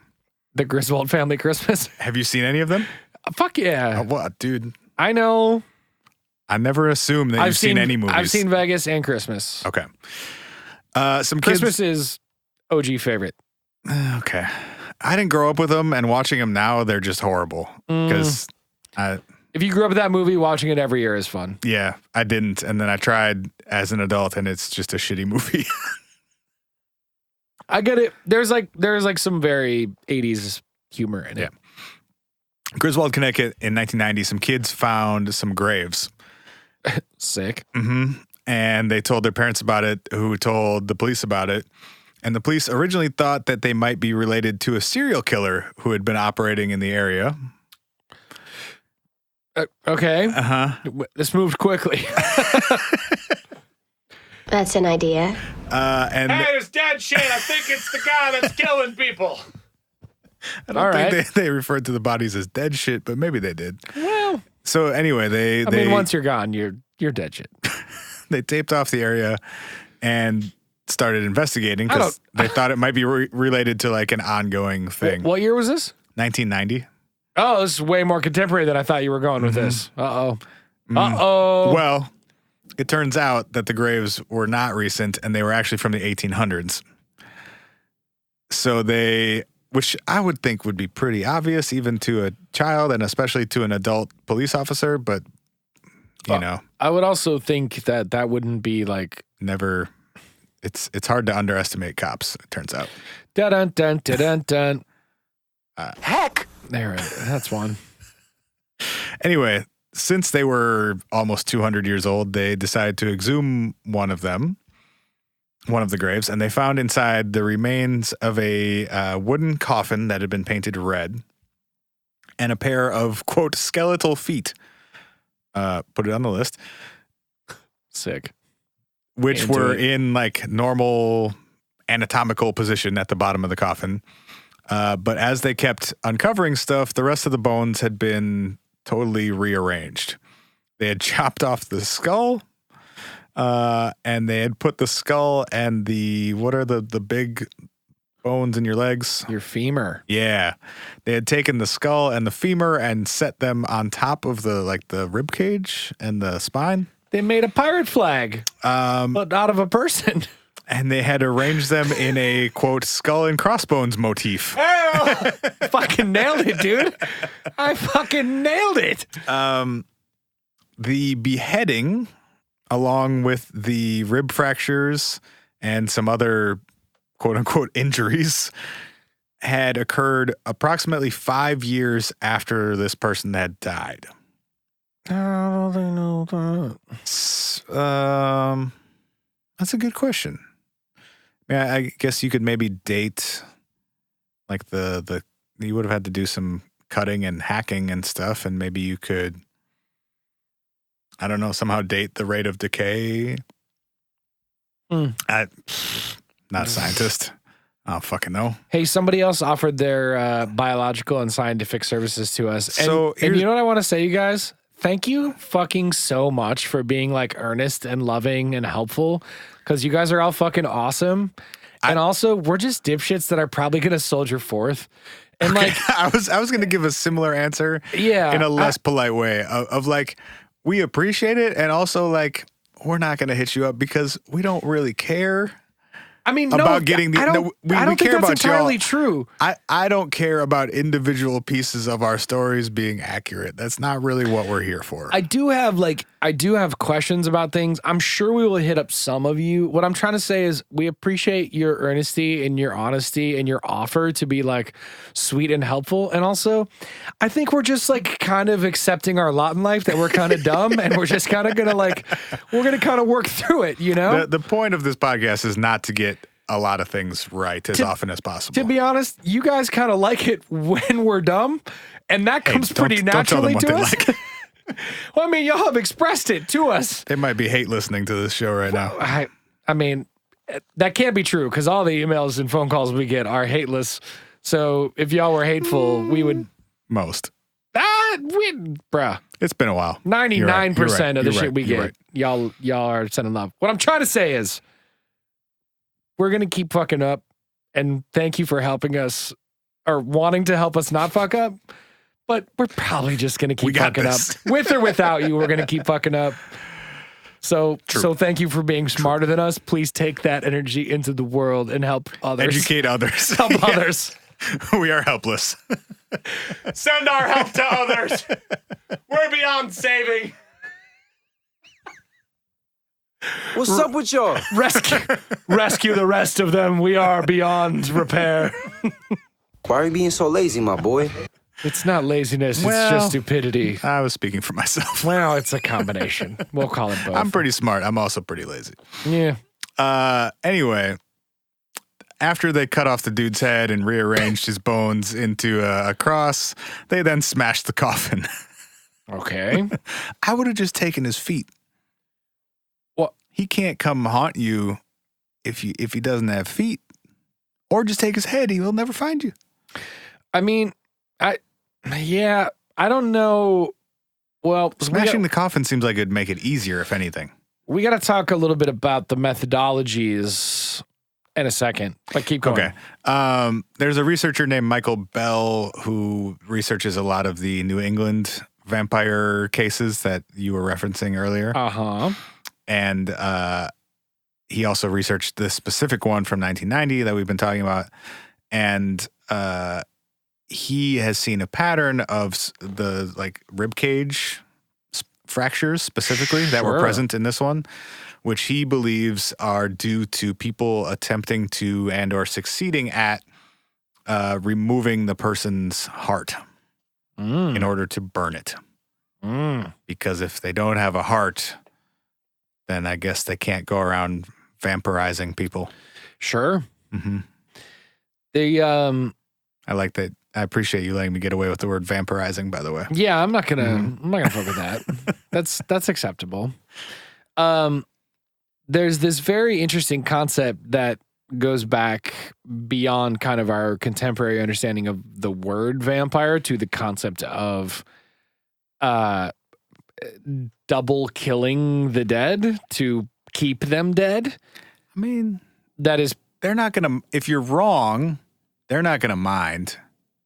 The Griswold Family Christmas. Have you seen any of them? Fuck yeah. What, dude? I know. I never assume that you've seen any movies. I've seen Vegas and Christmas. Okay. Some Christmas kids, is OG favorite. Okay. I didn't grow up with them, and watching them now, they're just horrible. Because if you grew up with that movie, watching it every year is fun. Yeah, I didn't. And then I tried as an adult, and it's just a shitty movie. I get it. There's like some very 80s humor in it. Griswold, Connecticut in 1990, some kids found some graves. Sick. Mm-hmm. And they told their parents about it, who told the police about it. And the police originally thought that they might be related to a serial killer who had been operating in the area. Okay. Uh-huh. This moved quickly. That's an idea. And hey, there's dead shit. I think it's the guy that's killing people. I don't think they referred to the bodies as dead shit, but maybe they did. Well, so anyway, they once you're gone, you're dead shit. They taped off the area and started investigating because they thought it might be related to like an ongoing thing. What year was this? 1990. Oh, this is way more contemporary than I thought you were going with this. Uh-oh. Uh-oh. Well, it turns out that the graves were not recent and they were actually from the 1800s. So which I would think would be pretty obvious even to a child and especially to an adult police officer, but you know. I would also think that wouldn't be like never. It's hard to underestimate cops, it turns out. Dun dun dun dun dun. Heck. There, that's one. Anyway, since they were almost 200 years old, they decided to exhume one of the graves, and they found inside the remains of a wooden coffin that had been painted red and a pair of, quote, skeletal feet. Put it on the list. Sick. Which were in like normal anatomical position at the bottom of the coffin. But as they kept uncovering stuff, the rest of the bones had been totally rearranged. They had chopped off the skull, and they had put the skull and what are the big bones in your legs? Your femur. Yeah. They had taken the skull and the femur and set them on top of the rib cage and the spine. They made a pirate flag, but out of a person. And they had arranged them in a, quote, skull and crossbones motif. Oh, fucking nailed it, dude. I fucking nailed it. The beheading, along with the rib fractures and some other, quote unquote, injuries, had occurred approximately 5 years after this person had died. How do they know that? That's a good question. Yeah, I guess you could maybe date like you would have had to do some cutting and hacking and stuff, and maybe you could, I don't know, somehow date the rate of decay. I'm not a scientist. I don't fucking know. Hey, somebody else offered their biological and scientific services to us. And you know what I want to say, you guys? Thank you fucking so much for being like earnest and loving and helpful, because you guys are all fucking awesome. And also, we're just dipshits that are probably going to soldier forth. And like, I was going to give a similar answer, in a less polite way of like, we appreciate it, and also like, we're not going to hit you up because we don't really care. I mean, about getting the. I don't we think care that's about entirely y'all. true. I don't care about individual pieces of our stories being accurate. That's not really what we're here for. I do have questions about things. I'm sure we will hit up some of you. What I'm trying to say is we appreciate your earnesty and your honesty and your offer to be like sweet and helpful. And also, I think we're just like kind of accepting our lot in life that we're kind of dumb, and we're just kind of gonna we're gonna kind of work through it. You know, the point of this podcast is not to get a lot of things right as often as possible. To be honest, you guys kind of like it when we're dumb, and that comes pretty naturally to us. Well, I mean, y'all have expressed it to us. They might be hate listening to this show right now. I mean, that can't be true because all the emails and phone calls we get are hateless. So if y'all were hateful, we would Most. Bruh. It's been a while. 99% of the shit we You're get, right. y'all are sending love. What I'm trying to say is, we're gonna keep fucking up, and thank you for helping us or wanting to help us not fuck up. But we're probably just gonna keep fucking up, with or without you. We're gonna keep fucking up. So thank you for being smarter than us. Please take that energy into the world and help others. Educate others. Help others. We are helpless. Send our help to others. We're beyond saving. What's up with y'all? Rescue the rest of them. We are beyond repair. Why are you being so lazy, my boy? It's not laziness. Well, it's just stupidity. I was speaking for myself. Well, it's a combination. We'll call it both. I'm pretty smart. I'm also pretty lazy. Yeah. Anyway, after they cut off the dude's head and rearranged his bones into a cross, they then smashed the coffin. Okay. I would have just taken his feet. What? He can't come haunt you if he doesn't have feet. Or just take his head. He will never find you. I mean, I don't know. Well, Smashing the coffin seems like it'd make it easier, if anything. We got to talk a little bit about the methodologies in a second, but keep going. Okay. There's a researcher named Michael Bell who researches a lot of the New England vampire cases that you were referencing earlier. Uh-huh. And he also researched this specific one from 1990 that we've been talking about. And he has seen a pattern of the rib cage fractures specifically that were present in this one, which he believes are due to people attempting to and or succeeding at removing the person's heart in order to burn it. Because if they don't have a heart, then I guess they can't go around vampirizing people. Sure. Mm-hmm. I like that. I appreciate you letting me get away with the word vampirizing, by the way. Yeah, I'm not gonna fuck with that. That's acceptable. There's this very interesting concept that goes back beyond kind of our contemporary understanding of the word vampire to the concept of double killing the dead to keep them dead. I mean, that is, they're not gonna, if you're wrong, they're not gonna mind.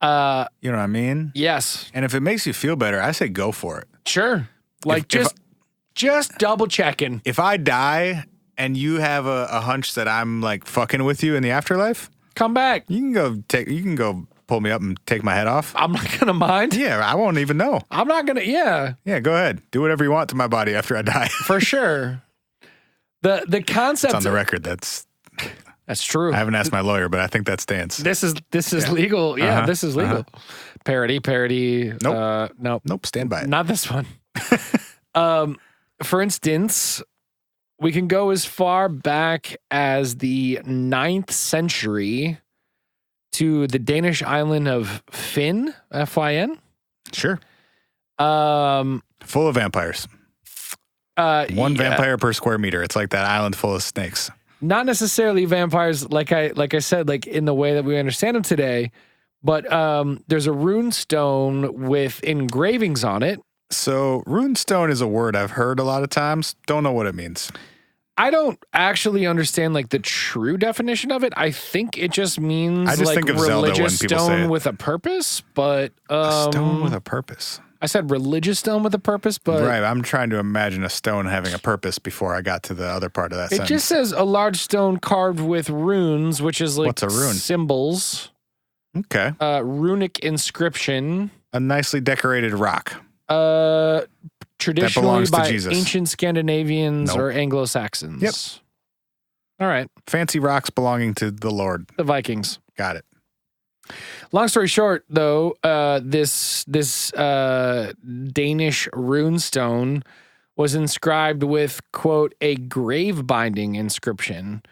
You know what I mean? Yes. And if it makes you feel better, I say go for it. Sure. Like just double checking. If I die and you have a hunch that I'm like fucking with you in the afterlife, come back. You can go pull me up and take my head off. I'm not gonna mind. Yeah, I won't even know. I'm not gonna. Yeah. Yeah, go ahead. Do whatever you want to my body after I die. For sure. The concept. It's on the record. That's true. I haven't asked my lawyer, but I think that stands. This is legal. Yeah, this is legal. Parody. Nope. Nope. Stand by it. Not this one. For instance, we can go as far back as the 9th century to the Danish island of Fyn, F-Y-N. Sure. Full of vampires. One vampire per square meter. It's like that island full of snakes. Not necessarily vampires, like I said, like in the way that we understand them today, but there's a rune stone with engravings on it. So rune stone is a word I've heard a lot of times. Don't know what it means. I don't actually understand like the true definition of it. I think it just means I just like think of Zelda when religious people say stone it. with a purpose, but a stone with a purpose. I said religious stone with a purpose, but right. I'm trying to imagine a stone having a purpose before I got to the other part of that sentence. It just says a large stone carved with runes, which is like what's a rune? Symbols. Okay. Runic inscription. A nicely decorated rock. Traditionally by Jesus. ancient Scandinavians or Anglo-Saxons. Yep. All right. Fancy rocks belonging to the Lord. The Vikings. Got it. Long story short, though, this Danish runestone was inscribed with, quote, a grave binding inscription,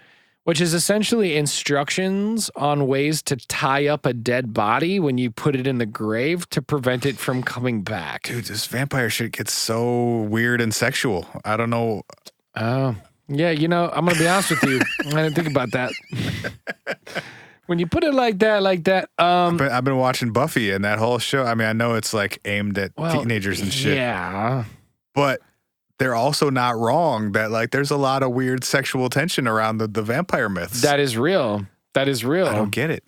which is essentially instructions on ways to tie up a dead body when you put it in the grave to prevent it from coming back. Dude, this vampire shit gets so weird and sexual. I don't know. Oh, Yeah, I'm going to be honest with you. I didn't think about that. When you put it like that. I've been watching Buffy and that whole show. I mean, I know it's like aimed at teenagers and shit. Yeah. But they're also not wrong that like there's a lot of weird sexual tension around the vampire myths. That is real. I don't get it.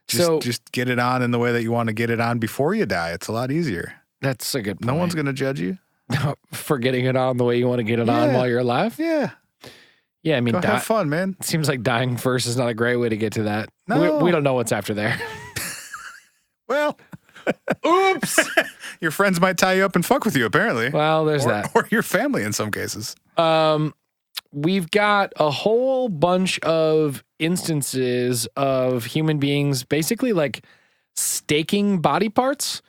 Just get it on in the way that you want to get it on before you die. It's a lot easier. That's a good point. No one's going to judge you. For getting it on the way you want to get it on while you're alive? Yeah. Yeah, I mean, go have fun, man. It seems like dying first is not a great way to get to that. No. We don't know what's after there. Well, oops. Your friends might tie you up and fuck with you, apparently. Well, there's that. Or your family in some cases. We've got a whole bunch of instances of human beings basically like staking body parts.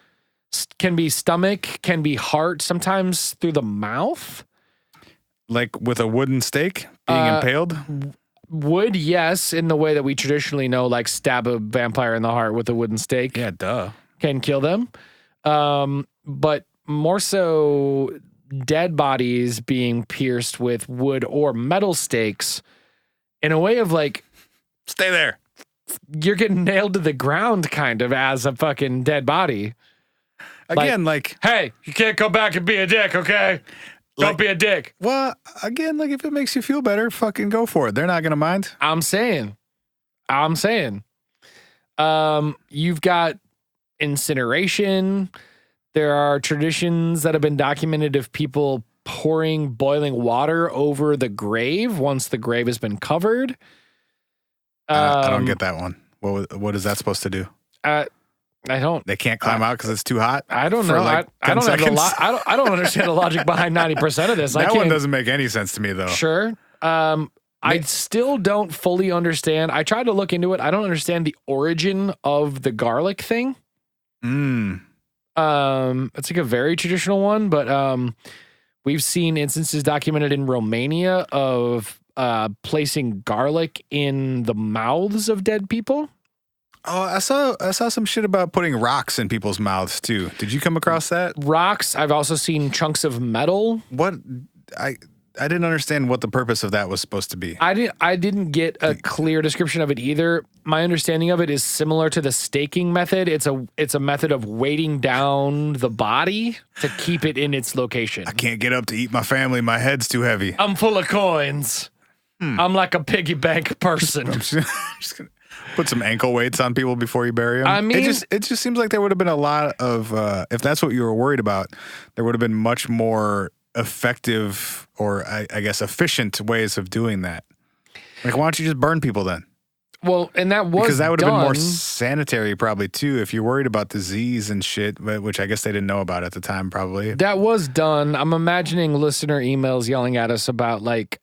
Can be stomach, can be heart, sometimes through the mouth. Like with a wooden stake being impaled? Wood, yes, in the way that we traditionally know, like stab a vampire in the heart with a wooden stake. Yeah, duh. Can kill them. But more so dead bodies being pierced with wood or metal stakes in a way of like, stay there. You're getting nailed to the ground kind of as a fucking dead body. Again, like, hey, you can't come back and be a dick, okay? Don't be a dick. Well, again, like if it makes you feel better, fucking go for it. They're not going to mind. I'm saying. You've got incineration. There are traditions that have been documented of people pouring boiling water over the grave once the grave has been covered. I don't get that one. What is that supposed to do? I don't. They can't climb out because it's too hot. I don't know. Like I don't seconds? have I don't understand the logic behind 90% of this. That one doesn't make any sense to me, though. Sure. I still don't fully understand. I tried to look into it. I don't understand the origin of the garlic thing. It's like a very traditional one, but we've seen instances documented in Romania of placing garlic in the mouths of dead people. Oh, I saw some shit about putting rocks in people's mouths too. Did you come across that? Rocks. I've also seen chunks of metal. What I didn't understand what the purpose of that was supposed to be. I didn't get a clear description of it either. My understanding of it is similar to the staking method. It's a method of weighting down the body to keep it in its location. I can't get up to eat my family. My head's too heavy. I'm full of coins. I'm like a piggy bank person. I'm just gonna put some ankle weights on people before you bury them. I mean, it just seems like there would have been a lot of if that's what you were worried about, there would have been much more effective or I guess efficient ways of doing that. Like, why don't you just burn people then? Well, and that was because that would have been more done. sanitary probably too if you're worried about disease and shit, which I guess they didn't know about at the time probably. That was done. I'm imagining listener emails yelling at us about like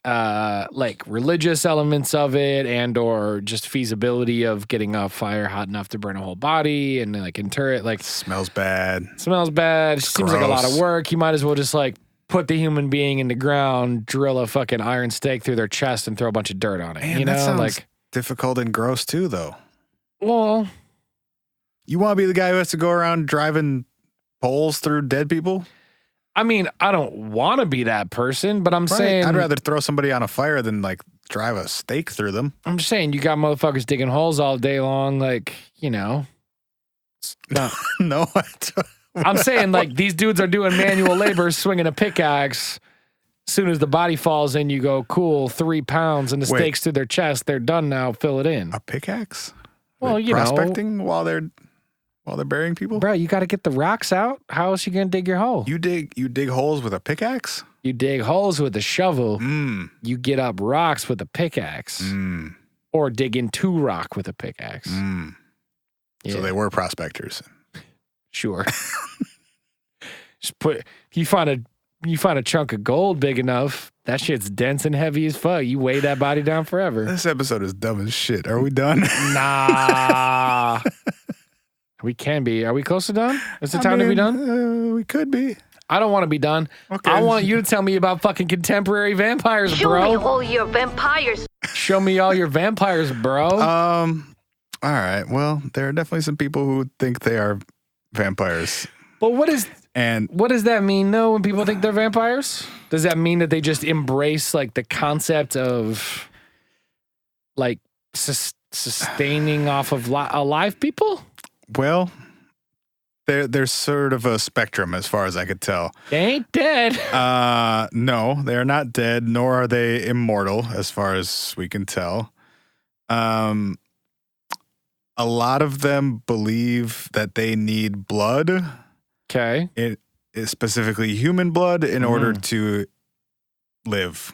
religious elements of it and or just feasibility of getting a fire hot enough to burn a whole body and like inter it. Like smells bad. Seems like a lot of work. You might as well just like put the human being in the ground, drill a fucking iron stake through their chest and throw a bunch of dirt on it. Man, you know, that sounds like difficult and gross too, though. Well, you want to be the guy who has to go around driving poles through dead people? I mean, I don't want to be that person, but I'm saying I'd rather throw somebody on a fire than like drive a stake through them. I'm just saying you got motherfuckers digging holes all day long, like, you know. No, I'm saying like these dudes are doing manual labor, swinging a pickaxe. Soon as the body falls in, you go, cool, 3 pounds, and the stakes through their chest. They're done now. Fill it in. A pickaxe? Well, like you prospecting while they're burying people? Bro, you got to get the rocks out. How else you gonna dig your hole? You dig holes with a pickaxe? You dig holes with a shovel. Mm. You get up rocks with a pickaxe. Mm. Or dig into rock with a pickaxe. Mm. Yeah. So they were prospectors. Sure. Just you find a chunk of gold big enough, that shit's dense and heavy as fuck. You weigh that body down forever. This episode is dumb as shit. Are we done? Nah. We can be. Are we close to done? Is it time to be done? We could be. I don't want to be done. Okay. I want you to tell me about fucking contemporary vampires, bro. Show me all your vampires. Show me all your vampires, bro. All right. Well, there are definitely some people who think they are vampires. But what is... And what does that mean, though, when people think they're vampires? Does that mean that they just embrace like the concept of like sustaining off of alive people? Well, there's sort of a spectrum as far as I could tell. They ain't dead. No, they're not dead, nor are they immortal as far as we can tell. A lot of them believe that they need blood. Okay. It is specifically human blood in order to live.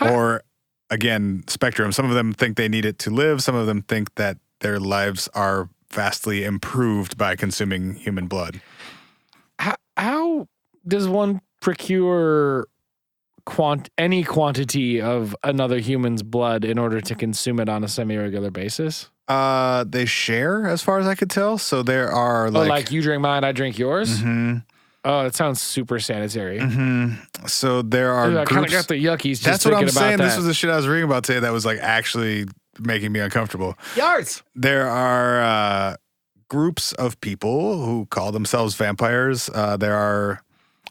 Or again, spectrum. Some of them think they need it to live. Some of them think that their lives are vastly improved by consuming human blood. How does one procure any quantity of another human's blood in order to consume it on a semi-regular basis? They share, as far as I could tell. So there are like you drink mine, I drink yours. Mm-hmm. Oh, it sounds super sanitary. Mm-hmm. So there are I kind of groups. got the yuckies. Just That's what I'm saying. That. This was the shit I was reading about today that was like actually making me uncomfortable. Yards. There are groups of people who call themselves vampires.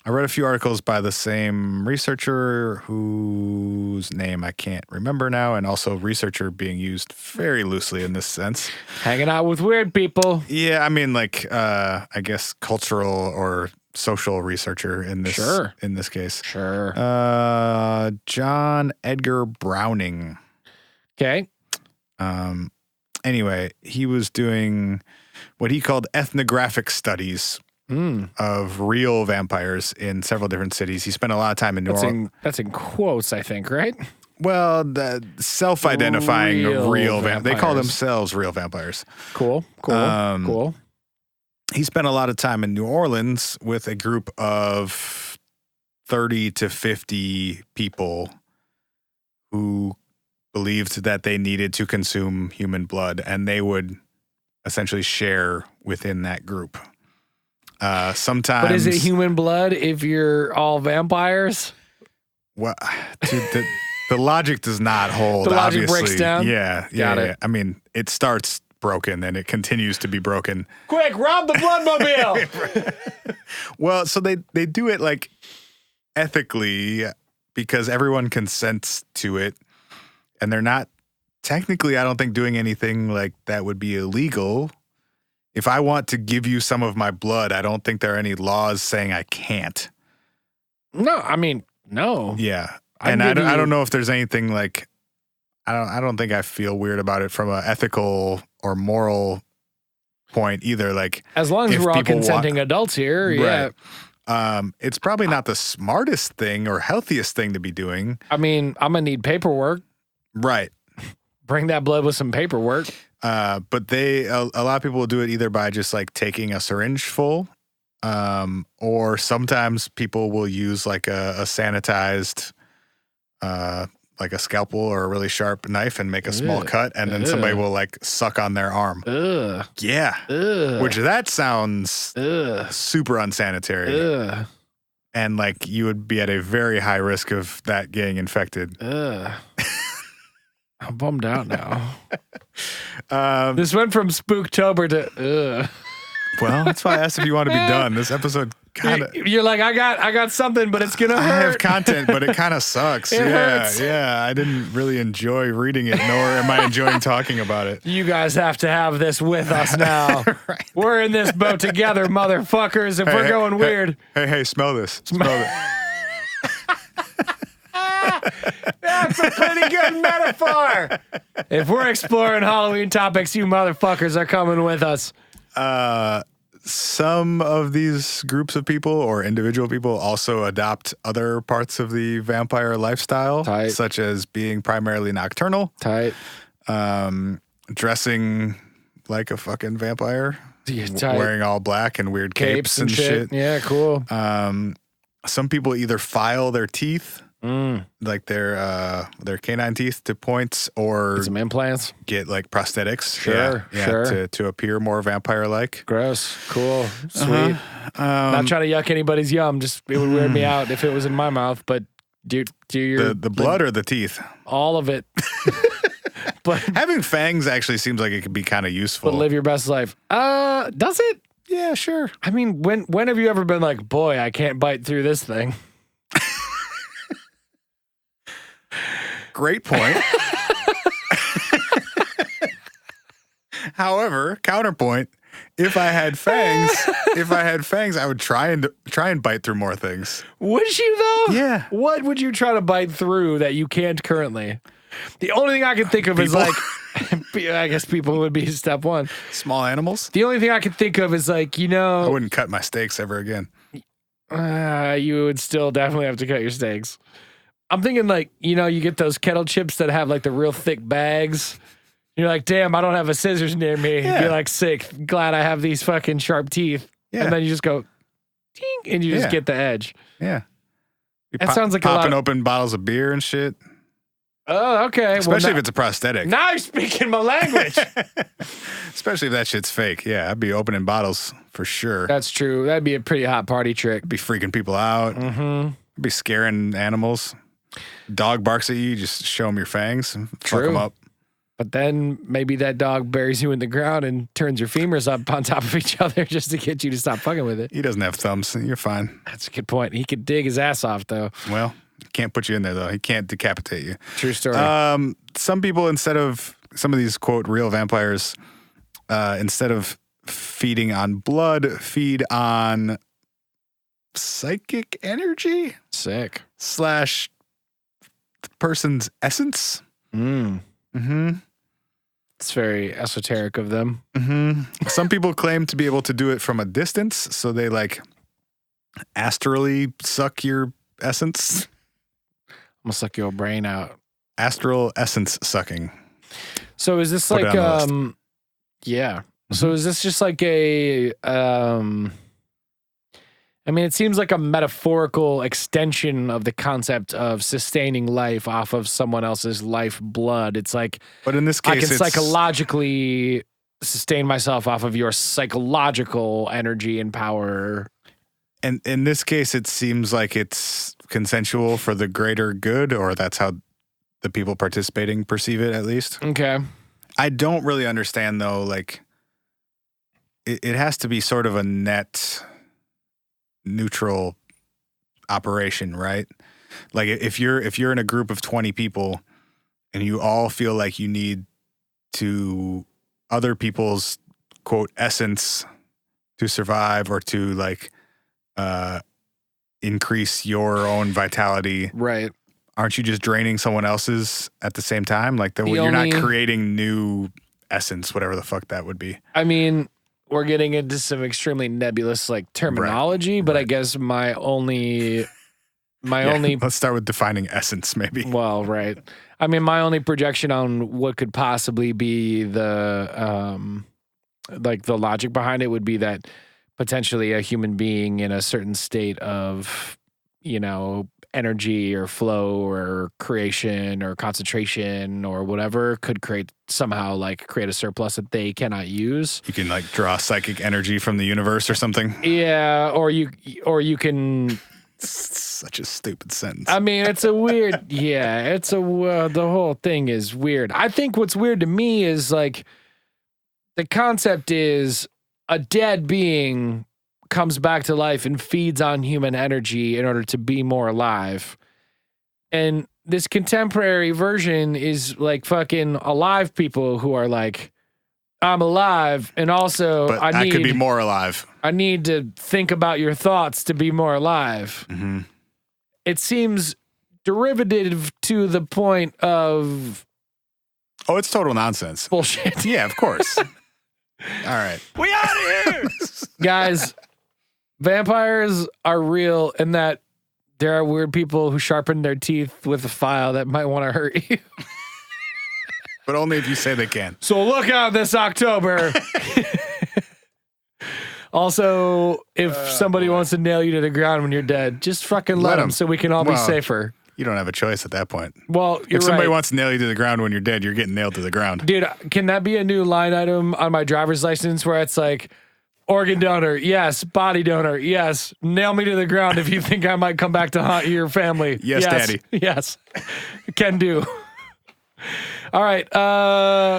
I read a few articles by the same researcher whose name I can't remember now, and also researcher being used very loosely in this sense. Hanging out with weird people. Yeah, I mean, like, I guess cultural or social researcher in this case. Sure. John Edgar Browning. Okay. Anyway, he was doing what he called ethnographic studies of real vampires in several different cities. He spent a lot of time in New Orleans. That's in quotes, I think, right? Well, the self-identifying real vampires. They call themselves real vampires. Cool. He spent a lot of time in New Orleans with a group of 30 to 50 people who believed that they needed to consume human blood, and they would essentially share within that group. Sometimes, but is it human blood if you're all vampires? Well, dude, the logic does not hold. The logic obviously. breaks down. Yeah. I mean, it starts broken and it continues to be broken. Quick, rob the bloodmobile. Well, so they do it like ethically because everyone consents to it, and they're not technically, I don't think, doing anything like that would be illegal. If I want to give you some of my blood, I don't think there are any laws saying I can't. No, I mean, no. Yeah. And I don't know if there's anything like, I don't think I feel weird about it from an ethical or moral point either. Like, as long as we're all consenting adults here, yeah. Right. It's probably not the smartest thing or healthiest thing to be doing. I mean, I'm gonna need paperwork. Right. Bring that blood with some paperwork. But a lot of people will do it either by just like taking a syringe full, or sometimes people will use like a sanitized, like a scalpel or a really sharp knife and make a small cut, and then somebody will like suck on their arm. Yeah. Which that sounds super unsanitary. And like you would be at a very high risk of that getting infected. I'm bummed out now. This went from Spooktober to Well, that's why I asked if you want to be done. This episode kind of... You're like, I got something, but it's going to hurt. I have content, but it kind of sucks. It hurts. Yeah. I didn't really enjoy reading it, nor am I enjoying talking about it. You guys have to have this with us now. Right. We're in this boat together, motherfuckers, if we're going weird. Hey, smell this. Smell it. That's a pretty good metaphor. If we're exploring Halloween topics, you motherfuckers are coming with us. Some of these groups of people or individual people also adopt other parts of the vampire lifestyle, such as being primarily nocturnal, dressing like a fucking vampire, wearing all black and weird capes and shit. Yeah, cool. Some people either file their teeth, like their canine teeth, to points, or get some implants, get like prosthetics. Sure. To appear more vampire-like. Gross. Cool. Sweet. Not trying to yuck anybody's yum. Just it would weird me out if it was in my mouth. But do your the blood or the teeth? All of it. But having fangs actually seems like it could be kind of useful. But live your best life. Does it? Yeah, sure. I mean, when have you ever been like, boy, I can't bite through this thing? Great point. However, counterpoint, if I had fangs, I would try and bite through more things. Would you though? Yeah. What would you try to bite through that you can't currently? The only thing I can think of is like, I guess people would be step one. Small animals? The only thing I can think of is like, I wouldn't cut my steaks ever again. You would still definitely have to cut your steaks. I'm thinking like, you get those kettle chips that have like the real thick bags. You're like, damn, I don't have a scissors near me. Yeah. You're like, sick. Glad I have these fucking sharp teeth. Yeah. And then you just go, ding, and you just get the edge. Yeah. That sounds like a lot popping of- open bottles of beer and shit. Oh, okay. Especially if it's a prosthetic. Now you're speaking my language. Especially if that shit's fake. Yeah, I'd be opening bottles for sure. That's true. That'd be a pretty hot party trick. I'd be freaking people out. Mm-hmm. I'd be scaring animals. Dog barks at you, just show them your fangs and fuck True. them up. But then maybe that dog buries you in the ground and turns your femurs up on top of each other just to get you to stop fucking with it. He doesn't have thumbs. You're fine. That's a good point. He could dig his ass off, though. Well, he can't put you in there, though. He can't decapitate you. True story. Some people, instead of some of these, quote, real vampires, instead of feeding on blood, feed on psychic energy Sick. / the person's essence. Mm-hmm. It's very esoteric of them. Mm-hmm. Some people claim to be able to do it from a distance, so they like astrally suck your essence. I'm gonna suck your brain out. Astral essence sucking. So is this Put it like on the list. yeah. So is this just like a I mean, it seems like a metaphorical extension of the concept of sustaining life off of someone else's life blood. It's like, But in this I case, can it's psychologically sustain myself off of your psychological energy and power. and in this case, it seems like it's consensual for the greater good, or that's how the people participating perceive it, at least. Okay. I don't really understand though. Like, it has to be sort of a net neutral operation, right? Like if you're in a group of 20 people and you all feel like you need to other people's quote essence to survive or to like increase your own vitality, Right. aren't you just draining someone else's at the same time? Like you're not creating new essence, whatever the fuck that would be. I mean, we're getting into some extremely nebulous like terminology, but I guess my only Let's start with defining essence, maybe. well, right. I mean, my only projection on what could possibly be the like the logic behind it would be that potentially a human being in a certain state of, energy or flow or creation or concentration or whatever could create a surplus that they cannot use. You can like draw psychic energy from the universe or something. Yeah, or you can. Such a stupid sentence. I mean, it's a weird. Yeah, the whole thing is weird. I think what's weird to me is like the concept is a dead being comes back to life and feeds on human energy in order to be more alive. And this contemporary version is like fucking alive people who are like, I'm alive, and also but I could be more alive. I need to think about your thoughts to be more alive. Mm-hmm. It seems derivative to the point of Oh, it's total nonsense. bullshit. Yeah, of course. All right. We out of here. Guys, vampires are real in that there are weird people who sharpen their teeth with a file that might want to hurt you. But only if you say they can. So look out this October. Also, if somebody wants to nail you to the ground when you're dead, just fucking let them so we can all be safer. You don't have a choice at that point. Well, you're if somebody right. wants to nail you to the ground when you're dead, you're getting nailed to the ground. Dude, can that be a new line item on my driver's license where it's like, organ donor, yes. Body donor, yes. Nail me to the ground if you think I might come back to haunt your family. Yes, Daddy. Yes. Can do. All right.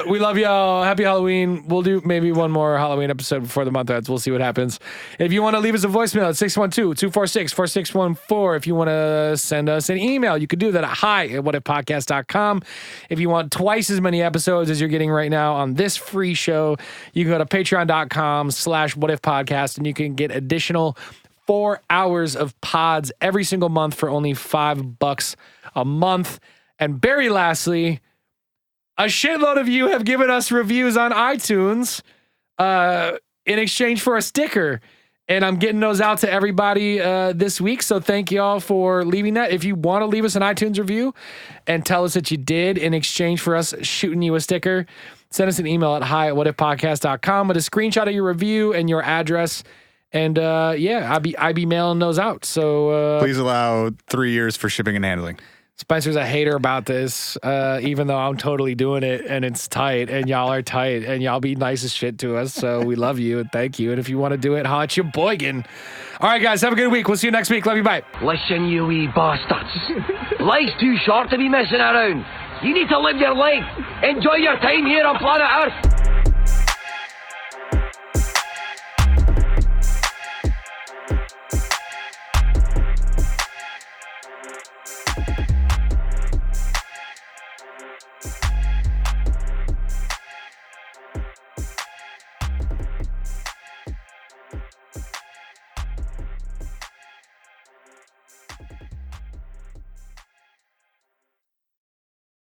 We love y'all. Happy Halloween. We'll do maybe one more Halloween episode before the month ends. We'll see what happens. If you want to leave us a voicemail at 612-246-4614. If you want to send us an email, you could do that at hi@whatifpodcast.com. If you want twice as many episodes as you're getting right now on this free show, you can go to patreon.com/whatifpodcast and you can get additional 4 hours of pods every single month for only $5 a month. And very lastly, a shitload of you have given us reviews on iTunes in exchange for a sticker. And I'm getting those out to everybody this week. So thank you all for leaving that. If you want to leave us an iTunes review and tell us that you did in exchange for us shooting you a sticker, send us an email at hi@whatifpodcast.com with a screenshot of your review and your address. And I'll be mailing those out. So please allow 3 years for shipping and handling. Spencer's a hater about this, even though I'm totally doing it and it's tight and y'all are tight and y'all be nice as shit to us. So we love you and thank you. And if you want to do it, holla at your boygan. All right, guys, have a good week. We'll see you next week. Love you. Bye. Listen, you wee bastards. Life's too short to be messing around. You need to live your life. Enjoy your time here on planet Earth.